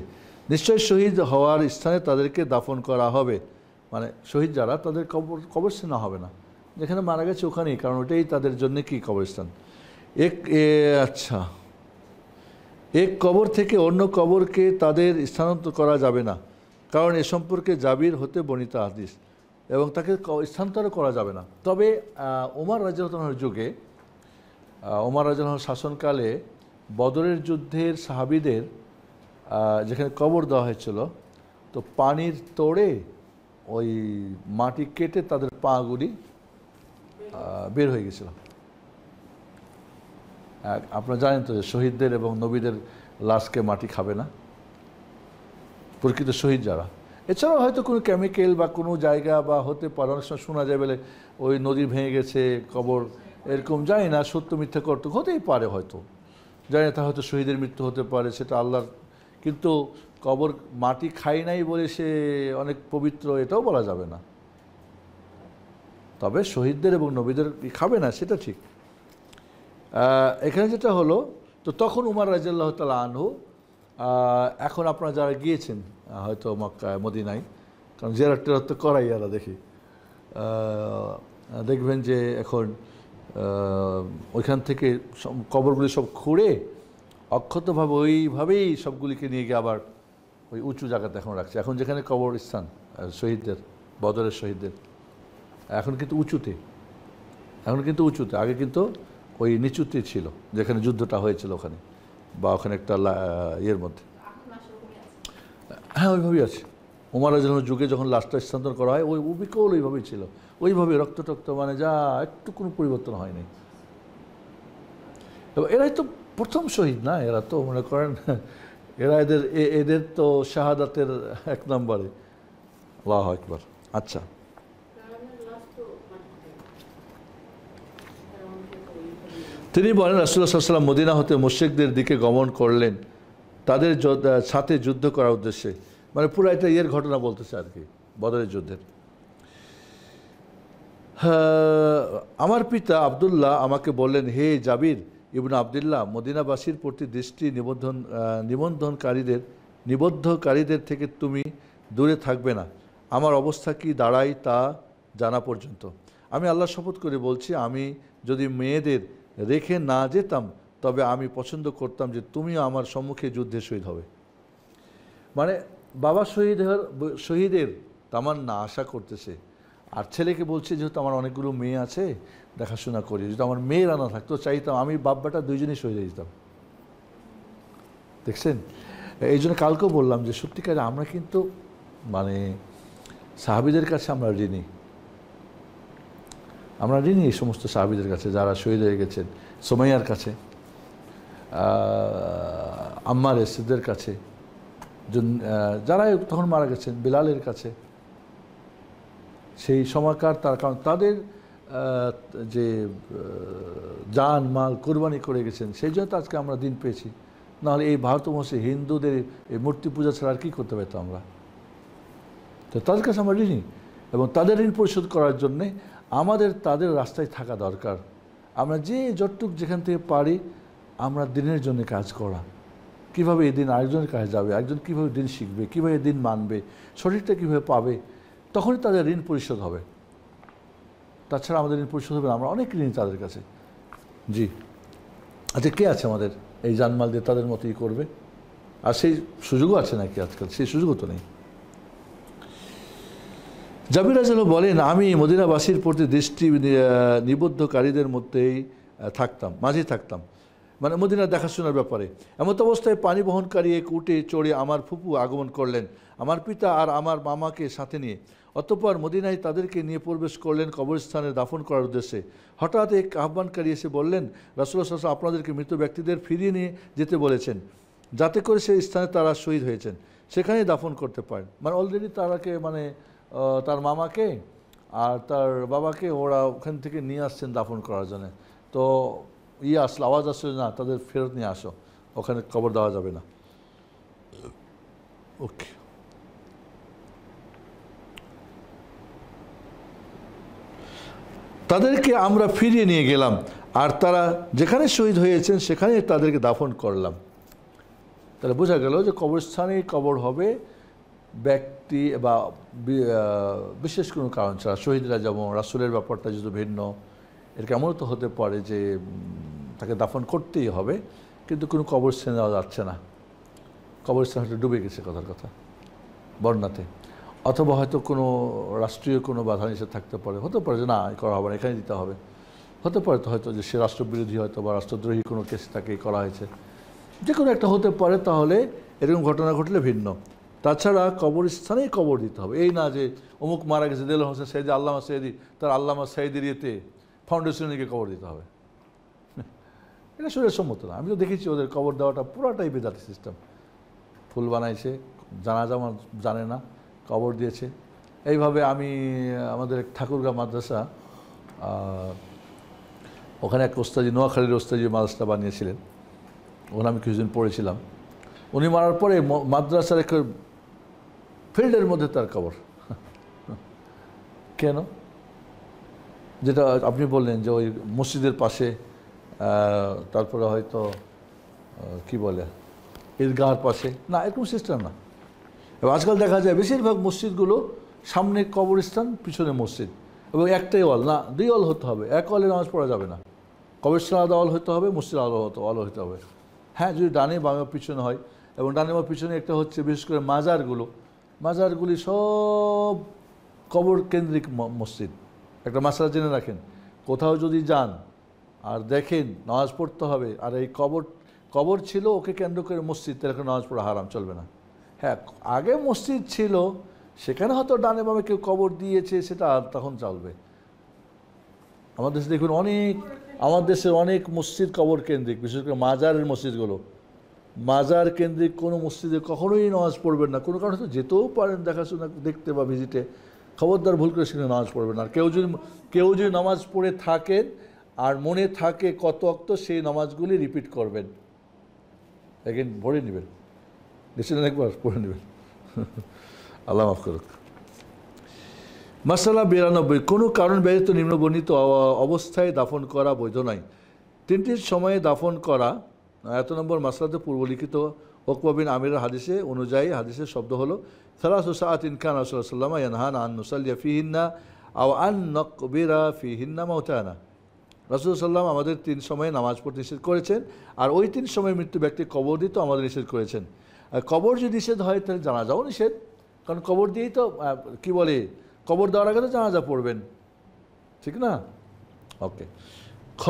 নিশ্চয় শহীদ হওয়ার স্থানে তাদেরকে দাফন করা হবে, মানে শহীদ যারা তাদের কবরস্থান হবে না, যেখানে মারা গেছে ওখানেই, কারণ ওটাই তাদের জন্য কি কবরস্থান। আচ্ছা, এক কবর থেকে অন্য কবরকে তাদের স্থানান্তর করা যাবে না, কারণ এ সম্পর্কে জাবির হতে বর্ণিত হাদিস, এবং তাকে স্থানান্তর করা যাবে না। তবে ওমর রাদিয়াল্লাহু আনহুর যুগে, ওমর রাদিয়াল্লাহু আনহুর শাসনকালে বদরের যুদ্ধের সাহাবীদের যেখানে কবর দেওয়া হয়েছিল, তো পানির তোড়ে ওই মাটি কেটে তাদের পাগুলি বের হয়ে গেছিল। আপনারা জানেন তো যে শহীদদের এবং নবীদের লাশকে মাটি খাবে না, প্রকৃত শহীদ যারা। এছাড়াও হয়তো কোনো কেমিক্যাল বা কোনো জায়গা বা হতে পারে, অনেক সময় শোনা যায় বলে ওই নদী ভেঙে গেছে কবর, এরকম জানি না, সত্য মিথ্যা কর্তব্য হতেই পারে, হয়তো জানি না, তা হয়তো শহীদের মৃত্যু হতে পারে, সেটা আল্লাহর। কিন্তু কবর মাটি খাই নাই বলে সে অনেক পবিত্র, এটাও বলা যাবে না। তবে শহীদদের এবং নবীদের খাবে না, সেটা ঠিক। এখানে যেটা হলো, তো তখন উমর রাদিয়াল্লাহু তাআলা আনহু, এখন আপনারা যারা গিয়েছেন হয়তো মক্কায় মদিনায়, কারণ জিয়ারত টিয়ারত তো করাই এরা, দেখি দেখবেন যে এখন ওইখান থেকে কবরগুলি সব খুঁড়ে অক্ষতভাবে ওইভাবেই সবগুলিকে নিয়ে গিয়ে আবার ওই উঁচু জায়গাতে এখন রাখছে। এখন যেখানে কবরস্থান শহীদদের, বদরের শহীদদের, এখন কিন্তু উঁচুতে, আগে কিন্তু ওই নিচুতে ছিল, যেখানে যুদ্ধটা হয়েছিল ওখানে, বা ওখানে একটা ইয়ের মধ্যে। হ্যাঁ, ওইভাবেই আছে। ওমর রাদিয়াল্লাহু যুগে যখন লাশটা স্থানান্তর করা হয়, ওই বিকল ওইভাবেই ছিল, ওইভাবে রক্ত টক্ত, মানে যা একটু কোনো পরিবর্তন হয়নি। এবং এরাই তো প্রথম শহীদ না, এরা তো মনে করেন এরা এদের তো শাহাদাতের 1 নম্বরে। আল্লাহু আকবার। আচ্ছা, তিনি বলেন রাসূলুল্লাহ সাল্লাল্লাহু আলাইহি ওয়াসাল্লাম মদিনা হতে মুশরিকদের দিকে গমন করলেন তাদের সাথে যুদ্ধ করার উদ্দেশ্যে, মানে পুরো একটা ইয়ের ঘটনা বলতেছে আর কি, বদরের যুদ্ধের। আমার পিতা আব্দুল্লাহ আমাকে বললেন, হে জাবির ইবনে আব্দুল্লাহ, মদিনাবাসীর প্রতি দৃষ্টি নিবদ্ধকারীদের থেকে তুমি দূরে থাকবে না। আমার অবস্থা কি দাঁড়ায় তা জানা পর্যন্ত। আমি আল্লাহর শপথ করে বলছি, আমি যদি মেয়েদের রেখে না যেতাম তবে আমি পছন্দ করতাম যে তুমিও আমার সম্মুখে যুদ্ধে শহীদ হবে। মানে বাবা শহীদের তামান্না আশা করতেছে, আর ছেলেকে বলছে যেহেতু আমার অনেকগুলো মেয়ে আছে দেখাশোনা করি, যদি আমার মেয়েরা না থাকতো চাইতাম আমি বাব্বাটা দুইজনেই শহীদ হয়ে যেতাম। দেখছেন, এই জন্য কালকেও বললাম যে সত্যিকারে আমরা কিন্তু মানে সাহাবীদের কাছে আমরা ঋণী, আমরা ঋণী এই সমস্ত সাহাবীদের কাছে যারা শহীদ হয়ে গেছেন, সুমাইয়ার কাছে, আম্মার এসিদের কাছে, যারা তখন মারা গেছেন, বিলালের কাছে, সেই সময়কার তার কারণ তাদের যে জান মাল কোরবানি করে গেছেন সেই জন্য তো আজকে আমরা দিন পেয়েছি। নাহলে এই ভারতবর্ষে হিন্দুদের এই মূর্তি পূজা ছাড়া আর কী করতে পারতাম আমরা? তো তাদের কাছে আমরা ঋণী, এবং তাদের ঋণ পরিশোধ করার জন্যে আমাদের তাদের রাস্তায় থাকা দরকার। আমরা যে যতটুক যেখান থেকে পারি আমরা দিনের জন্য কাজ করা, কীভাবে এই দিন আরেকজনের কাছে যাবে, একজন কীভাবে দিন শিখবে, কীভাবে দিন মানবে, শরীরটা কীভাবে পাবে, তখনই তাদের ঋণ পরিশোধ হবে। তাছাড়া আমাদের ঋণ পরিশোধ হবে না, আমরা অনেক ঋণী তাদের কাছে। জি, আচ্ছা কে আছে আমাদের এই জানমাল দিয়ে তাদের মতোই করবে? আর সেই সুযোগও আছে নাকি আজকাল? সেই সুযোগও তো নেই। জাবির রাদিয়াল্লাহু বলেন, আমি মদিনাবাসীর প্রতি দৃষ্টি নিবদ্ধকারীদের মধ্যেই মাঝে থাকতাম, মানে মদিনার দেখাশোনার ব্যাপারে। এমত অবস্থায় পানি বহনকারী এক উটে চড়ে আমার ফুপু আগমন করলেন আমার পিতা আর আমার মামাকে সাথে নিয়ে। অতঃপর মদিনায় তাদেরকে নিয়ে প্রবেশ করলেন কবরস্থানে দাফন করার উদ্দেশ্যে। হঠাৎ এক আহ্বানকারী এসে বললেন, রাসূলুল্লাহ সাল্লাল্লাহু আলাইহি ওয়াসাল্লাম আপনাদেরকে মৃত ব্যক্তিদের ফিরিয়ে নিয়ে যেতে বলেছেন, যাতে করে সেই স্থানে তারা শহীদ হয়েছেন সেখানেই দাফন করতে পারেন। মানে অলরেডি তারাকে মানে তার মামাকে আর তার বাবাকে ওরা ওখান থেকে নিয়ে আসছেন দাফন করার জন্য। তো আসলে আওয়াজ আসলে না, তাদের ফেরত নিয়ে আসো, ওখানে কবর দেওয়া যাবে না। ওকে, তাদেরকে আমরা ফিরিয়ে নিয়ে গেলাম আর তারা যেখানে শহীদ হয়েছেন সেখানে তাদেরকে দাফন করলাম। তাহলে বোঝা গেল যে কবরস্থানেই কবর হবে ব্যক্তি বা বিশেষ কোনো কারণ ছাড়া। শহীদরা যেমন রাসূলের ব্যাপারটা যদি ভিন্ন, এর কেমন তো হতে পারে যে তাকে দাফন করতেই হবে, কিন্তু কোনো কবরস্থানে দেওয়া যাচ্ছে না, কবরস্থান হয়তো ডুবে গেছে কথার কথা বন্যাতে, অথবা হয়তো কোনো রাষ্ট্রীয় কোনো বাধা নিষেধ থাকতে পারে, হতে পারে যে না করা হবে না, এখানে দিতে হবে, হতে পারে তো হয়তো যে সে রাষ্ট্রবিরোধী হয়তো বা রাষ্ট্রদ্রোহী কোনো কেস তাকে করা হয়েছে, যে কোনো একটা হতে পারে। তাহলে এরকম ঘটনা ঘটলে ভিন্ন। তাছাড়া কবরস্থানেই কবর দিতে হবে, এই না যে অমুক মারা গেছে দেলোয়ার হোসেন সৈয়দি আল্লামা সৈয়দি, তার আল্লামা সৈয়দির ইয়েতে ফাউন্ডেশনে গিয়ে কবর দিতে হবে, এটা শরীরের সম্মত না। আমি তো দেখেছি ওদের কবর দেওয়াটা পুরাটাই বেদাতি সিস্টেম। ফুল বানাইছে, জানাজা জানে না, কবর দিয়েছে। এইভাবে আমি আমাদের ঠাকুরগাঁ মাদ্রাসা, ওখানে এক ওস্তাজি, নোয়াখালীর ওস্তাজি মাদ্রাসাটা বানিয়েছিলেন, ওখানে আমি কিছুদিন পড়েছিলাম। উনি মারার পরে মাদ্রাসার এক ফিল্ডের মধ্যে তার কবর। কেন? যেটা আপনি বললেন যে ওই মসজিদের পাশে, তারপরে হয়তো কি বলে ঈদগাহর পাশে, না এরকম সিস্টেম না। এবং আজকাল দেখা যায় বেশিরভাগ মসজিদগুলো সামনে কবরস্থান, পিছনে মসজিদ, এবং একটাই ওয়াল না, দুই ওয়াল হতে হবে। এক ওয়ালে নামাজ পড়া যাবে না, কবরস্থান আলাদা ওয়াল হতে হবে, মসজিদ আলাদা ওয়াল হতে হবে। হ্যাঁ, যদি ডানে বামে পিছনে হয়, এবং ডানে বা পিছনে একটা হচ্ছে বিশেষ করে মাজারগুলি সব কবর কেন্দ্রিক মসজিদ। একটা মাসলা জেনে রাখেন, কোথাও যদি যান আর দেখেন নামাজ পড়তে হবে আর এই কবর ছিল ওকে কেন্দ্র করে মসজিদ, তাহলে নামাজ পড়া হারাম, চলবে না। হ্যাঁ, আগে মসজিদ ছিল, সেখানে হয়তো ডানে বামে কেউ কবর দিয়েছে, সেটা তখন চলবে। আমাদের দেশে দেখুন আমার দেশের অনেক মসজিদ কবর কেন্দ্রিক, বিশেষ করে মাজারের মসজিদগুলো। মাজার কেন্দ্রিক কোনো মসজিদে কখনোই নামাজ পড়বেন না। কোনো কারণে হয়তো যেতেও পারেন দেখাশোনা দেখতে বা ভিজিটে, খবরদার ভুল করে সেখানে নামাজ পড়বেন না। আর কেউ যদি নামাজ পড়ে থাকেন আর মনে থাকে কত ওয়াক্ত, সেই নামাজগুলি রিপিট করবেন, এগেন ভরে নেবেন। গেছিলেন একবার, পড়ে নেবেন। আল্লাহ মাফ করুক। মাসালা 92, কোনো কারণ ব্যতীত নিম্নবর্ণিত অবস্থায় দাফন করা বৈধ নয়। তিনটির সময়ে দাফন করা। এত নম্বর মাসলাতে পূর্বলিখিত উকবা বিন আমিরের হাদিসে অনুযায়ী হাদিসের শব্দ হলো সালাসু সাআতিন কানা রাসূলুল্লাহ সাল্লাল্লাহু আলাইহি ওয়াসাল্লাম ইয়ানহানা আন নুসাল্লিয়া ফিহিন্না আও আন নাকবিরা ফিহিন্না মাউতানা। রাসূলুল্লাহ সাল্লাল্লাহু আলাইহি ওয়াসাল্লাম আমাদের 3 সময়ে নামাজ পড়তে নিষেধ করেছেন, আর ওই 3 সময়ে মৃত্যু ব্যক্তি কবর দিতে আমাদের নিষেধ করেছেন। আর কবর যদি নিষেধ হয় তাহলে জানাজাও নিষেধ, কারণ কবর দিয়েই তো কি বলে, কবর দেওয়ার আগে তো জানাজা পড়বেন, ঠিক না? ওকে। খ,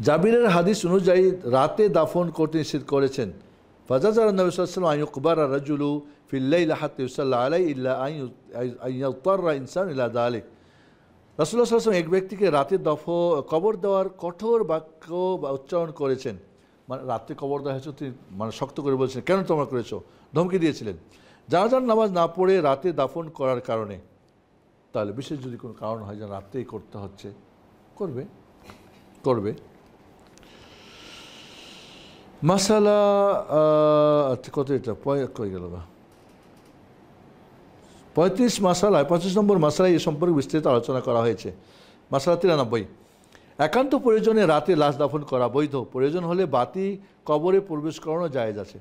জাবিরের হাদিস অনুযায়ী রাতে দাফন করতে নিষেধ করেছেন। ফাজাজার নবী সাল্লাল্লাহু আলাইহি ওয়াসাল্লাম আইয়ুকবার আর-রাজুলু ফিল লাইল হাত্তা ইউসাল্লা আলাইহি ইল্লা আইয়াতাররা ইনসান ইলা যালিক। রাসূলুল্লাহ সাল্লাল্লাহু আলাইহি ওয়াসাল্লাম এক ব্যক্তিকে রাতে কবর দেওয়ার কঠোর বাক্য উচ্চারণ করেছেন। মানে রাতে কবর দেওয়া হয়েছে, মানে শক্ত করে বলছেন, কেন তোমরা করেছো, ধমকি দিয়েছিলেন। জানাজার নামাজ না পড়ে রাতে দাফন করার কারণে, তাহলে বিশেষ যদি কোনো কারণ হয় যে রাতেই করতে হচ্ছে, করবে। মাসালা কত, এটা কই গেল বা 35 মাসালায় 25 নম্বর মাসালায় এ সম্পর্কে বিস্তারিত আলোচনা করা হয়েছে। মাসালা 93, একান্ত প্রয়োজনে রাতে লাশ দাফন করা বৈধ, প্রয়োজন হলে বাতি কবরে প্রবেশ করানো জায়েজ আছে।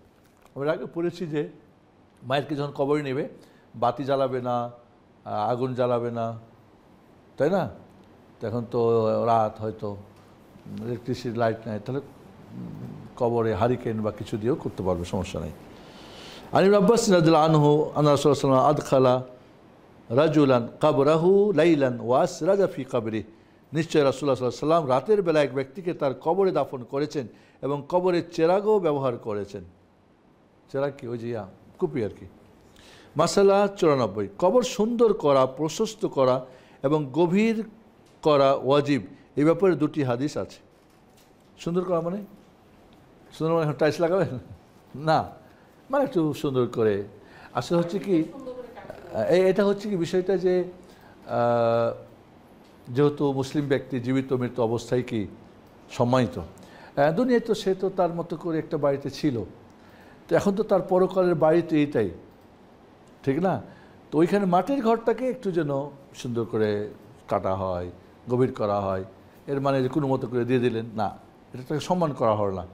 আমরা আগে পড়েছি যে মায়েরকে যখন কবরে নেবে বাতি জ্বালাবে না, আগুন জ্বালাবে না, তাই না? এখন তো রাত, হয়তো ইলেকট্রিসিটি লাইট নাই, তাহলে কবরে হারিকেন বা কিছু দিয়েও করতে পারবে, সমস্যা নেই। আন ইবনে আব্বাস রাদিয়াল্লাহু আনহু আন্না রাসূলুল্লাহ সাল্লাল্লাহু আলাইহি ওয়াসাল্লাম আদখালা রাজুলান কাবরাহু লাইলান ওয়া আসরাজা ফি কবরি। নিশ্চয় রাসূলুল্লাহ সাল্লাল্লাহু আলাইহি ওয়াসাল্লাম রাতের বেলা এক ব্যক্তিকে তার কবরে দাফন করেছেন এবং কবরের চেরাগও ব্যবহার করেছেন। চেরাগ কি, ওই যে কুপি আর কি। মাসালা 94, কবর সুন্দর করা, প্রশস্ত করা এবং গভীর করা ওয়াজিব, এই ব্যাপারে 2টি হাদিস আছে। সুন্দর করা মানে টাইলস লাগাবেন না, মানে একটু সুন্দর করে। আসলে হচ্ছে কি, এটা হচ্ছে কি বিষয়টা যে যেহেতু মুসলিম ব্যক্তি জীবিত মৃত্যু অবস্থায় কি সম্মানিত, দুনিয়ায় তো সে তো তার মতো করে একটা বাড়িতে ছিল, তো এখন তো তার পরকালের বাড়িতে এইটাই, ঠিক না? তো ওইখানে মাটির ঘরটাকে একটু যেন সুন্দর করে কাটা হয়, গভীর করা হয়। এর মানে যে কোনো মতো করে দিয়ে দিলেন না, এটা তাকে সম্মান করা হল না।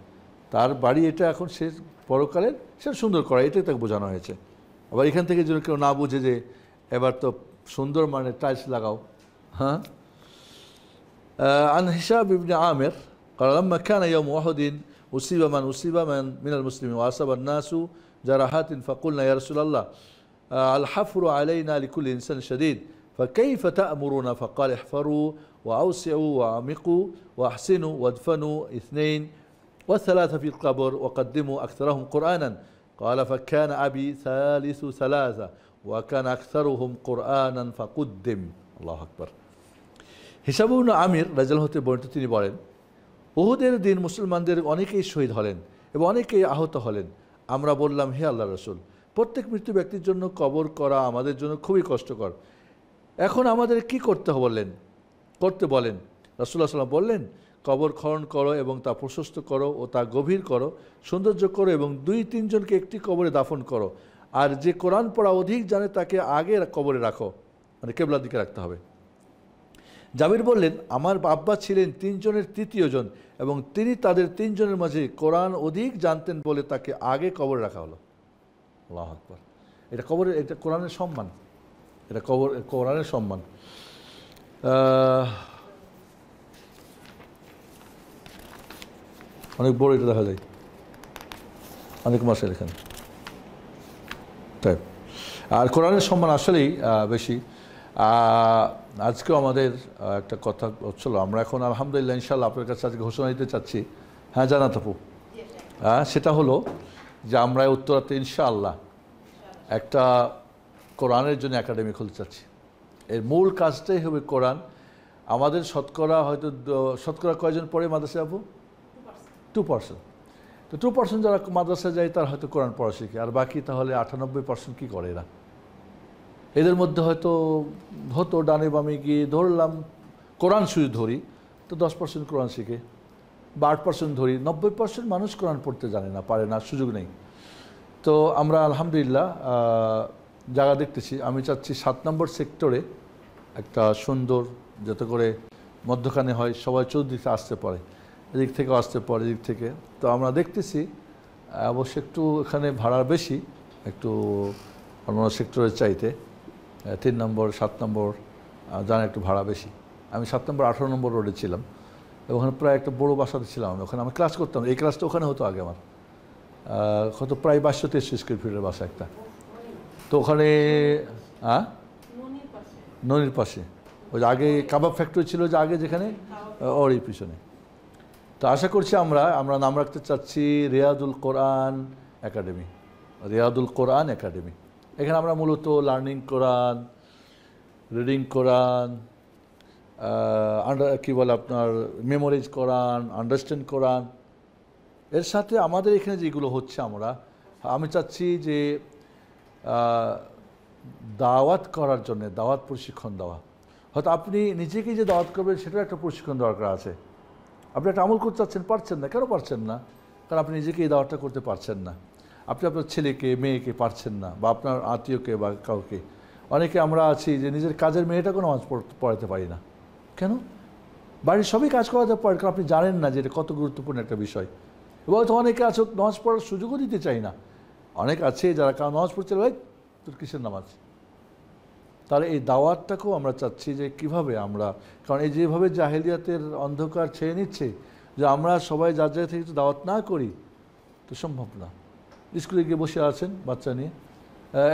তার বাড়ি এটা, এখন সে পরকালের, সেটা সুন্দর করা, এটাই তাকে বোঝানো হয়েছে। আবার এখান থেকে যেন কেউ না বুঝে যে এবার তো সুন্দর মানে টাইলস লাগাও। হ্যাঁ, عن هشام بن عامر قال لما كان يوم أحد أصيب من المسلمين وأصاب الناس جراحات فقلنا يا رسول الله الحفر علينا لكل إنسان شديد فكيف تأمرون؟ فقال احفروا وأوسعوا وأعمقوا وأحسنوا وادفنوا 2 و3 في القبر وقدموا أكثرهم قرآنا قال فكان أبي ثالث 3 وكان أكثرهم قرآنا فقدم. الله أكبر. হিসাব ইবনে আমির রাদিয়াল্লাহু হতে বর্ণিত, তিনি বলেন, উহুদের দিন মুসলমানদের অনেকেই শহীদ হলেন এবং অনেকেই আহত হলেন। আমরা বললাম, হে আল্লাহর রাসূল, প্রত্যেক মৃত্যু ব্যক্তির জন্য কবর করা আমাদের জন্য খুবই কষ্টকর, এখন আমাদের কি করতে বলেন? রাসূলুল্লাহ সাল্লাল্লাহু আলাইহি ওয়াসাল্লাম বললেন, কবর খনন করো এবং তা প্রশস্ত করো ও তা গভীর করো, সৌন্দর্য করো এবং 2-3 জনকে একটি কবরে দাফন করো। আর যে কোরআন পড়া অধিক জানে তাকে আগে কবরে রাখো, মানে কিবলার দিকে রাখতে হবে। জাবির বললেন, আমার আব্বা ছিলেন 3 জনের 3য় জন এবং তিনি তাদের 3 জনের মাঝে কোরআন অধিক জানতেন বলে তাকে আগে কবরে রাখা হলো। আল্লাহু আকবার। এটা কবরের, এটা কোরআনের সম্মান, এটা কোরআনের সম্মান। অনেক বড় এটা দেখা যায়, অনেক মাসে এখানে, তাই। আর কোরআনের সম্মান আসলেই বেশি। আজকেও আমাদের একটা কথা হচ্ছিল, আমরা এখন আলহামদুলিল্লাহ ইনশাআল্লাহ আপনার কাছে আজকে ঘোষণা দিতে চাচ্ছি। হ্যাঁ, জানাত আপু, সেটা হলো যে আমরা উত্তরাতে ইনশাআল্লাহ একটা কোরআনের জন্য একাডেমি খুলতে চাচ্ছি। এর মূল কাজটাই হবে কোরআন। আমাদের শতকরা কয়জন পড়ে মাদ্রাসায় আপু? 2%। তো 2% যারা মাদ্রাসায় যায় তারা হয়তো কোরআন পড়া শিখে, আর বাকি তাহলে 98% কী করে এরা? এদের মধ্যে হয়তো ডানে বামে গিয়ে ধরলাম কোরআন শুধু ধরি তো 10% কোরআন শিখে, বা 8% ধরি, 90% মানুষ কোরআন পড়তে জানে না, পারে না, সুযোগ নেই। তো আমরা আলহামদুলিল্লাহ জায়গা দেখতেছি। আমি চাচ্ছি 7 নম্বর সেক্টরে একটা সুন্দর, যাতে করে মধ্যখানে হয়, সবাই চৌদিকে আসতে পারে, এদিক থেকেও আসতে পারে, এদিক থেকে। তো আমরা দেখতেছি অবশ্য একটু এখানে ভাড়া বেশি, একটু অন্য সেক্টরের চাইতে। 3 নম্বর 7 নম্বর জানা একটু ভাড়া বেশি। আমি 7 নম্বর 18 নম্বর রোডে ছিলাম, ওখানে প্রায় একটা বড়ো বাসাতে ছিলাম। ওখানে আমি ক্লাস করতাম, এই ক্লাসটা ওখানে হতো আগে আমার। কত প্রায় 22-23 স্কোয়ার ফিটের বাসা একটা। তো ওখানে ননির পাশে ওই যে আগে কাবাব ফ্যাক্টরি ছিল, যে আগে যেখানে, ওর এই পিছনে। তো আশা করছি আমরা নাম রাখতে চাচ্ছি রিয়াদুল কোরআন একাডেমি। রিয়াদুল কোরআন একাডেমি। এখানে আমরা মূলত লার্নিং কোরআন, রিডিং কোরআন, কী বলে আপনার মেমোরাইজ কোরআন, আন্ডারস্ট্যান্ড কোরআন, এর সাথে আমাদের এখানে যেগুলো হচ্ছে আমি চাচ্ছি যে দাওয়াত করার জন্য দাওয়াত প্রশিক্ষণ দেওয়া। হয়তো আপনি নিজেকে যে দাওয়াত করবেন সেটার একটা প্রশিক্ষণ দরকার আছে। আপনি একটা আমল করতে চাচ্ছেন, পারছেন না। কেন পারছেন না? কারণ আপনি নিজেকে এই দাওয়াতটা করতে পারছেন না। আপনি আপনার ছেলেকে মেয়েকে পারছেন না, বা আপনার আত্মীয়কে বা কাউকে। অনেকে আমরা আছি যে নিজের কাজের মেয়েটাকেও নামাজ পড়াতে পারি না। কেন? বাড়ির সবই কাজ করাতে পারেন, কারণ আপনি জানেন না যে এটা কত গুরুত্বপূর্ণ একটা বিষয়। এবং তো অনেকে আছে নামাজ পড়ার সুযোগও দিতে চাই না। অনেক আছে যারা নামাজ পড়ছে, ভাই তোর কিসের নামাজ? তাহলে এই দাওয়াতটাকেও আমরা চাচ্ছি যে কিভাবে আমরা, কারণ এই যেভাবে জাহেলিয়াতের অন্ধকার ছেয়ে নিচ্ছে, যে আমরা সবাই যার জায়গা থেকে দাওয়াত না করি, তো সম্ভব না। স্কুলে গিয়ে বসে আছেন বাচ্চা নিয়ে,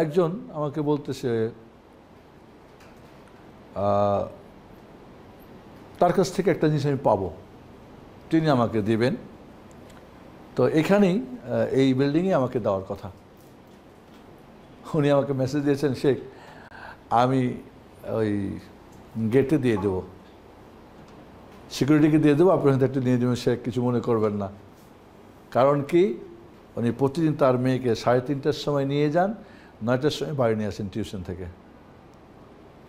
একজন আমাকে বলতেছে তার কাছ থেকে একটা জিনিস আমি পাবো, তিনি আমাকে দিবেন। তো এখানেই এই বিল্ডিংয়ে আমাকে দেওয়ার কথা। উনি আমাকে মেসেজ দিয়েছেন, শেখ আমি ওই গেটে দিয়ে দেবো, সিকিউরিটিকে দিয়ে দেবো, আপনার হাতে একটু নিয়ে দেবেন, শেখ কিছু মনে করবেন না। কারণ কি, উনি প্রতিদিন তার মেয়েকে 3:30টার সময় নিয়ে যান, 9টার সময় বাড়ি নিয়ে আসেন টিউশন থেকে।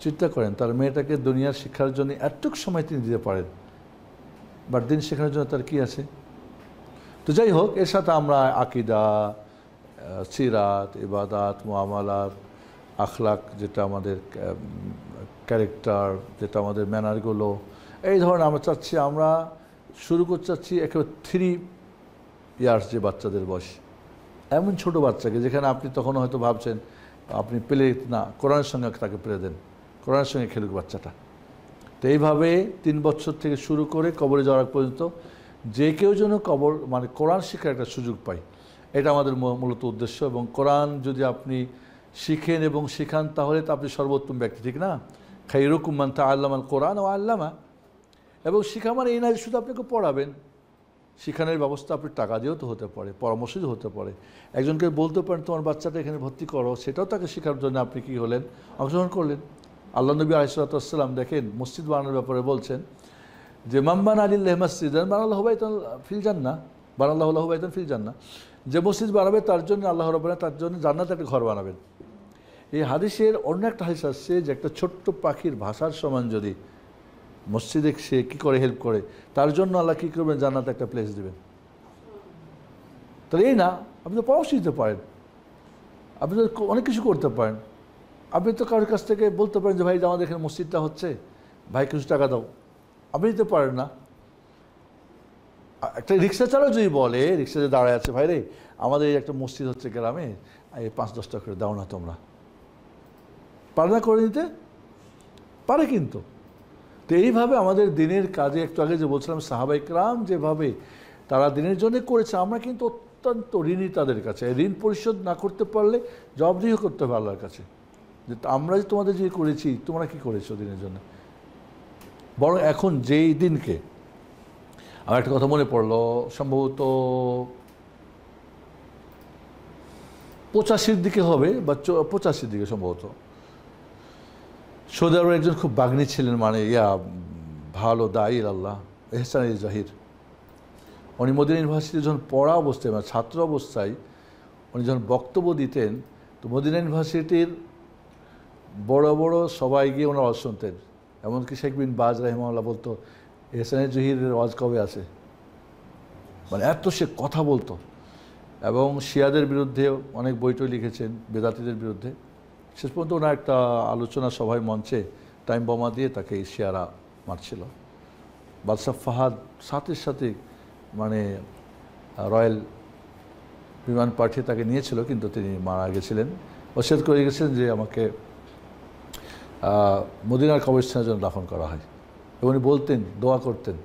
চিন্তা করেন, তার মেয়েটাকে দুনিয়ার শিক্ষার জন্য এতটুক সময় তিনি দিতে পারেন, বাট দিন শেখানোর জন্য তার কী আছে? তো যাই হোক, এর সাথে আমরা আকিদা, সিরাত, ইবাদাত, মুআমালাত, আখলাক, যেটা আমাদের ক্যারেক্টার, যেটা আমাদের ম্যানারগুলো, এই ধরনের আমরা চাচ্ছি, আমরা শুরু করতে চাচ্ছি একেবারে 3 ইয়ার্স যে বাচ্চাদের বয়স, এমন ছোট বাচ্চাকে, যেখানে আপনি তখন হয়তো ভাবছেন আপনি পেলে না, কোরআনের সঙ্গে তাকে পেলে দেন, কোরআনের সঙ্গে খেলুক বাচ্চাটা। তো এইভাবে 3 বছর থেকে শুরু করে কবরে যাওয়ার পর্যন্ত যে কেউ যেন কোরআন শেখার একটা সুযোগ পায়, এটা আমাদের মূলত উদ্দেশ্য। এবং কোরআন যদি আপনি শিখেন এবং শেখান, তাহলে তো আপনি সর্বোত্তম ব্যক্তি, ঠিক না? খায়রুকুম মান তাআল্লামাল কোরআন ওয়া আল্লামা। এবং শিখা মানে এই না যে শুধু আপনাকে পড়াবেন, শিখানোর ব্যবস্থা আপনি টাকা দিয়েও তো হতে পারে, পরামর্শ দিয়ে হতে পারে। একজনকে বলতে পারেন তোমার বাচ্চাটা এখানে ভর্তি করো, সেটাও তাকে শেখার জন্য আপনি কী হলেন, অংশগ্রহণ করলেন। আল্লাহ নবী আলাইহিস সালাতু ওয়াস সালাম দেখেন মসজিদ বানানোর ব্যাপারে বলছেন যে মাম্বান আলিল্লাহি মাসজিদান বানাল্লাহু বাইতান ফিল জান্নাহ, বানাল্লাহু লাহু বাইতান ফিল জান্নাহ, যে মসজিদ বানাবে তার জন্য আল্লাহ রাব্বুল আলামিন তার জন্য জান্নাতে একটা ঘর বানাবেন। এই হাদিসের অন্য একটা হাদিস আসছে যে একটা ছোট্ট পাখির ভাষার সমান যদি মসজিদে সে কী করে হেল্প করে, তার জন্য আল্লাহ কী করবেন, জান্নাতে একটা প্লেস দেবেন। তাহলে এই না, আপনি তো পরামর্শ দিতে পারেন, আপনি তো অনেক কিছু করতে পারেন। আপনি তো কারোর কাছ থেকে বলতে পারেন যে ভাই আমাদের এখানে মসজিদটা হচ্ছে, ভাই কিছু টাকা দাও, আপনি দিতে পারেন না। একটা রিক্সা চালক যদি বলে, রিক্সাতে দাঁড়ায় আছে, ভাই রে আমাদের একটা মসজিদ হচ্ছে গ্রামে, এই 5-10 টাকা করে দাও না তোমরা, পারে না করে নিতে? পারে। কিন্তু তো এইভাবে আমাদের দিনের কাজে, একটু আগে যে বলছিলাম সাহাবায়ে কেরাম যেভাবে তারা দিনের জন্য করেছে, আমরা কিন্তু অত্যন্ত ঋণী তাদের কাছে। ঋণ পরিশোধ না করতে পারলে জবাবদিহি করতে হবে আল্লাহর কাছে, যে আমরা যে তোমাদের যে করেছি, তোমরা কি করেছো দিনের জন্য। বরং এখন যেই দিনকে আমার একটা কথা মনে পড়লো, সম্ভবত 85-র দিকে হবে, বা 85-র দিকে সম্ভবত, সৌদি আরবের একজন খুব বাগ্নি ছিলেন, মানে ভালো দায়ী আল্লাহ, এহসান জাহির। উনি মদিনা ইউনিভার্সিটি যখন পড়া অবস্থায়, মানে ছাত্র অবস্থায় উনি যখন বক্তব্য দিতেন, তো মদিনা ইউনিভার্সিটির বড় বড় সবাই গিয়ে ওনার ওয়াজ শুনতেন। এমনকি শেখ বিন বাজ রাহিমাহুল্লাহ বলতো, এহসান জহিরের ওয়াজ কবে আছে, মানে এত সে কথা বলতো। এবং শিয়াদের বিরুদ্ধে অনেক বইটই লিখেছেন, বেদাতিদের বিরুদ্ধে। শেষ পর্যন্ত ওনার একটা আলোচনা সভায় মঞ্চে টাইম বোমা দিয়ে তাকে শিয়ারা মারছিল। বাদশাহ ফাহাদ সাথে সাথে মানে রয়্যাল বিমান পাঠিয়ে তাকে নিয়েছিল, কিন্তু তিনি মারা গেছিলেন। ওসিয়ত করে গেছেন যে আমাকে মদিনার কবরস্থানের জন্য দাফন করা হয়। এবং উনি বলতেন, দোয়া করতেন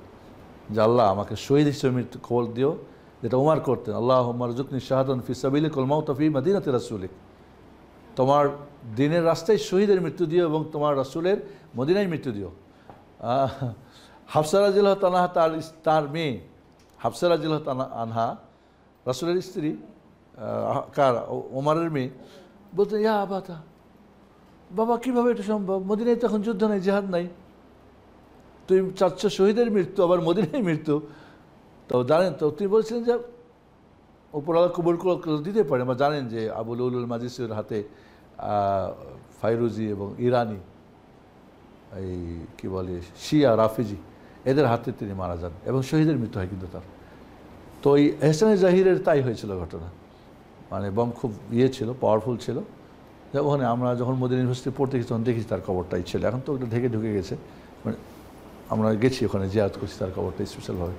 যে আল্লাহ আমাকে শহীদ হিসেবে মৃত্যু খবর দিও, যেটা উমার করতেন, আল্লাহ মারজুকনি শাহাদান ফি সাবিলিক ওয়াল মাউতা ফি মদিনাতি রাসূলিক। তোমার দিনের রাস্তায় শহীদের মৃত্যু দিও এবং তোমার রাসূলের মদিনায় মৃত্যু দিও। হাফসা রাদিয়াল্লাহু তাআলা তার মেয়ে হাফসা রাদিয়াল্লাহু তাআলা আনহা, রাসূলের স্ত্রী, কার ওমরের মেয়ে, বলতেন ইয়া আবাতা, বাবা কীভাবে এটা সম্ভব? মদিনায় তো এখন যুদ্ধ নাই, জিহাদ নাই, তুই চাচ্ছ শহীদের মৃত্যু, আবার মদিনায় মৃত্যু। তো জানেন তো, তিনি বলছিলেন যে উপরওয়ালা কবুল দিতে পারেন, বা জানেন যে আবুল উলুল মাজিসের হাতে ফাইরুজি এবং ইরানি, এই কী বলে শিয়া রাফিজি, এদের হাতে তিনি মারা যান এবং শহীদের মৃত্যু হয় কিন্তু তার। তো এই এহসানে জাহিরের তাই হয়েছিল ঘটনা, মানে বম খুব ছিল, পাওয়ারফুল ছিল। ওখানে আমরা যখন মদিনা ইউনিভার্সিটি পড়তে গেছি তখন দেখেছি তার কবরটাই ছিল, এখন তো ওটা ঢুকে গেছে, মানে আমরা গেছি ওখানে জিয়ারত করছি তার কবরটা স্পেশালভাবে।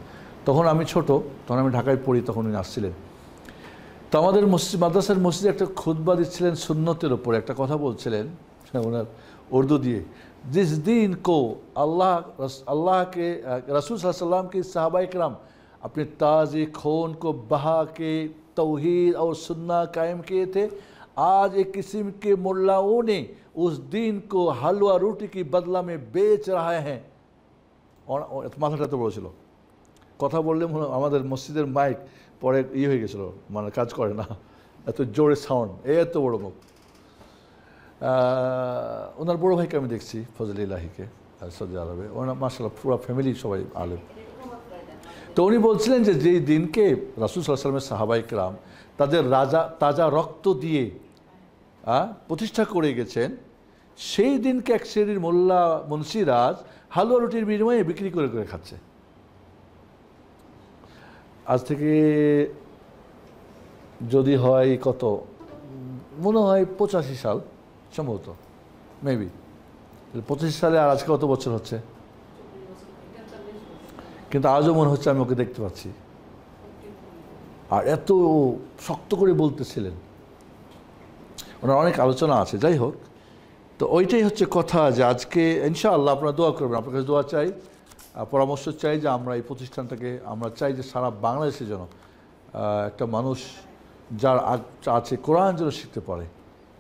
তখন আমি ছোট, তখন আমি ঢাকায় পড়ি, তখন উনি আসছিলেন। তো আমাদের মাদ্রাসার মসজিদে একটা খুতবা দিচ্ছিলেন সুন্নতের ওপরে, একটা কথা বলছিলেন ওনার উর্দু দিয়ে, जिस दिन को अल्लाह के रसूल सल्लल्लाहु अलैहि वसल्लम के सहाबाए किराम अपने ताज़े खून को बहा के तौहीद और सुन्ना कायम किए थे, आज एक किस्म के मुल्लाओं ने उस दिन को हलवा रोटी की बदला में बेच रहे हैं। और মাথাটা তো বলেছিল, কথা বললে আমাদের মসজিদের মাইক পরে হয়ে গেছিলো, মানে কাজ করে না, এত জোরে সাউন্ড, এত বড় মুখ। ওনার বড়ো ভাইকে আমি দেখছি, ফজল ইলাহিকে, সৌদি আরবে, ওনার মাশাআল্লাহ পুরো ফ্যামিলি সবাই আলেম। তো উনি বলছিলেন যে যেই দিনকে রাসূল সাল্লাল্লাহু আলাইহি ওয়াসাল্লামের সাহাবায়ে কেরাম তাদের তাজা রক্ত দিয়ে প্রতিষ্ঠা করে গেছেন, সেই দিনকে এক শ্রেণীর মোল্লা মুন্সিরাজ হালুয়া রুটির বিনিময়ে বিক্রি করে করে খাচ্ছে। আজ থেকে যদি হয় কত, মনে হয় 85 সাল সম্ভবত, মেবি 85 সালে, আর আজকে কত বছর হচ্ছে, কিন্তু আজও মনে হচ্ছে আমি ওকে দেখতে পাচ্ছি। আর এত শক্ত করে বলতেছিলেন, ওনার অনেক আলোচনা আছে। যাই হোক, তো ওইটাই হচ্ছে কথা যে আজকে ইনশাআল্লাহ আপনারা দোয়া করবেন, আপনার কাছে দোয়া চাই, পরামর্শ চাই যে আমরা এই প্রতিষ্ঠানটাকে, আমরা চাই যে সারা বাংলাদেশের জন্য একটা মানুষ যার আছে কোরআন যেন শিখতে পারে।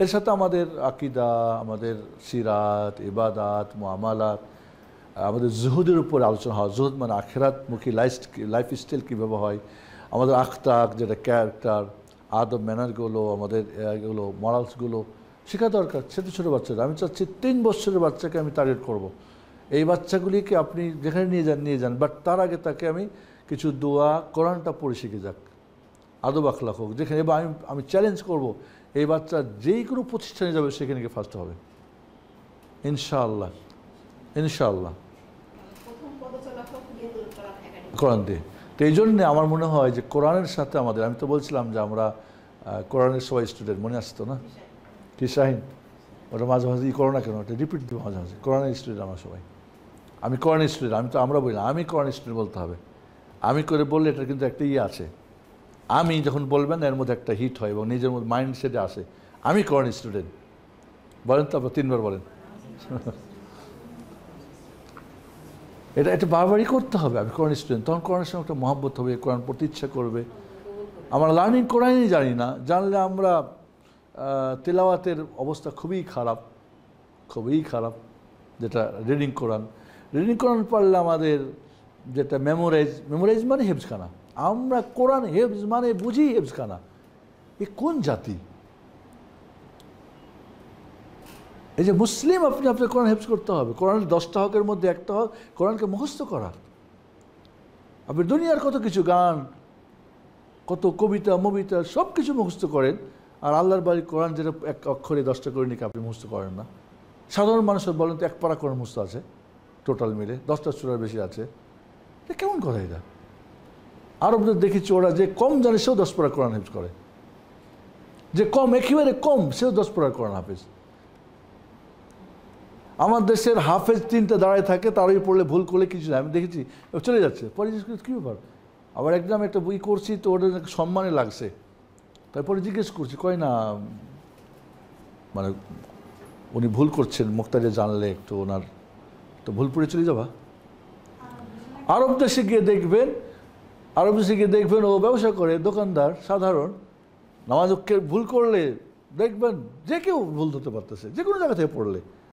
এর সাথে আমাদের আকিদা, আমাদের সিরাত, ইবাদাত, মুআমালাত, আমাদের জুহুদের উপর আলোচনা হয়। জুহুদ মানে আখিরাতমুখী লাইফ স্টাইল কীভাবে হয়, আমাদের আখতাক যেটা ক্যারেক্টার, আদব ম্যানারগুলো, আমাদের এগুলো মরালসগুলো শেখা দরকার। ছোটো ছোটো বাচ্চারা, আমি চাচ্ছি 3 বছরের বাচ্চাকে আমি টার্গেট করব। এই বাচ্চাগুলিকে আপনি যেখানে নিয়ে যান, বাট তার আগে তাকে আমি কিছু দোয়া, কোরআনটা পড়ে শিখে যাক, আদব আখলাক হোক যেখানে। এবং আমি চ্যালেঞ্জ করব, এই বাচ্চা যেই কোনো প্রতিষ্ঠানে যাবে সেখানে গিয়ে ফার্স্ট হবে ইনশাআল্লাহ, ইনশাআল্লাহ, কোরআন দিয়ে। তো এই জন্যে আমার মনে হয় যে কোরআনের সাথে আমাদের, আমি তো বলছিলাম যে আমরা কোরআনের সবাই স্টুডেন্ট, মনে আসতো না কি শাহিন, ওটা মাঝে মাঝে করো না কেন, ওটা রিপিট দেবো মাঝে মাঝে, কোরআনের স্টুডেন্ট আমরা সবাই, আমি কোরআনের স্টুডেন্ট। আমি তো আমরা বলি না, আমি কোরআনের স্টুডেন্ট বলতে হবে। আমি করে বললে এটা কিন্তু একটা আছে, আমি যখন বলবেন এর মধ্যে একটা হিট হয় এবং নিজের মধ্যে মাইন্ড সেটে আসে, আমি কোরআন স্টুডেন্ট বলেন তো, আপনার 3 বার বলেন। এটা বারবারই করতে হবে, আমি কোরআন স্টুডেন্ট। তখন কোরআনের সঙ্গে একটা মহব্বত হবে, কোরআন পড়তে ইচ্ছা করবে। আমরা লার্নিং কোরআনই জানি না, জানলে আমরা তেলাওয়াতের অবস্থা খুবই খারাপ। যেটা রিডিং কোরআন পড়লে আমাদের যেটা মেমোরাইজ মানে হেফজখানা, আমরা কোরআন হেফজ মানে বুঝি হেফজখানা। এ কোন জাতি? এই যে মুসলিম, আপনি আপনার কোরআন হেফজ করতে হবে। কোরআনের 10টা হকের মধ্যে একটা হক কোরআনকে মুখস্থ করা। আপনি দুনিয়ার কত কিছু গান, কত কবিতা মবিতা সব কিছু মুখস্থ করেন, আর আল্লাহর বাড়ি কোরআন যেটা এক অক্ষরে 10টা করে নিকে আপনি মুখস্থ করেন না। সাধারণ মানুষের বলেন তো 1 পারা কোরআন মুখস্থ আছে টোটাল মিলে, 10টা সূরার বেশি আছে। এটা কেমন কথা? এটা আরবদের দেখেছি ওরা যে কম জানে সেও 10 পারা কোরআন হাফেজ করে, যে কম একেবারে কম সেও 10 পারা কোরআন হাফেজ। আমার দেশের হাফেজ 3টা দাঁড়ায় থাকে, তারই পড়লে ভুল করলে কিছু না, আমি দেখেছি চলে যাচ্ছে, পরে জিজ্ঞেস করি কী ব্যাপার, আবার একদম একটা বই করছি তো ওদের সম্মানে লাগছে, তারপরে জিজ্ঞেস করছি, কয় না মানে উনি ভুল করছেন, মুক্তারে জানলে একটু ওনার তো ভুল পড়ে চলে যাবা। আরব দেশে গিয়ে দেখবেন, আরব দেশে গিয়ে দেখবেন ও ব্যবসা করে, দোকানদার সাধারণ, নামাজ ভুল করলে দেখবেন যে কেউ ভুল ধরতে পারতেছে, যে কোনো জায়গা থেকে পড়লে।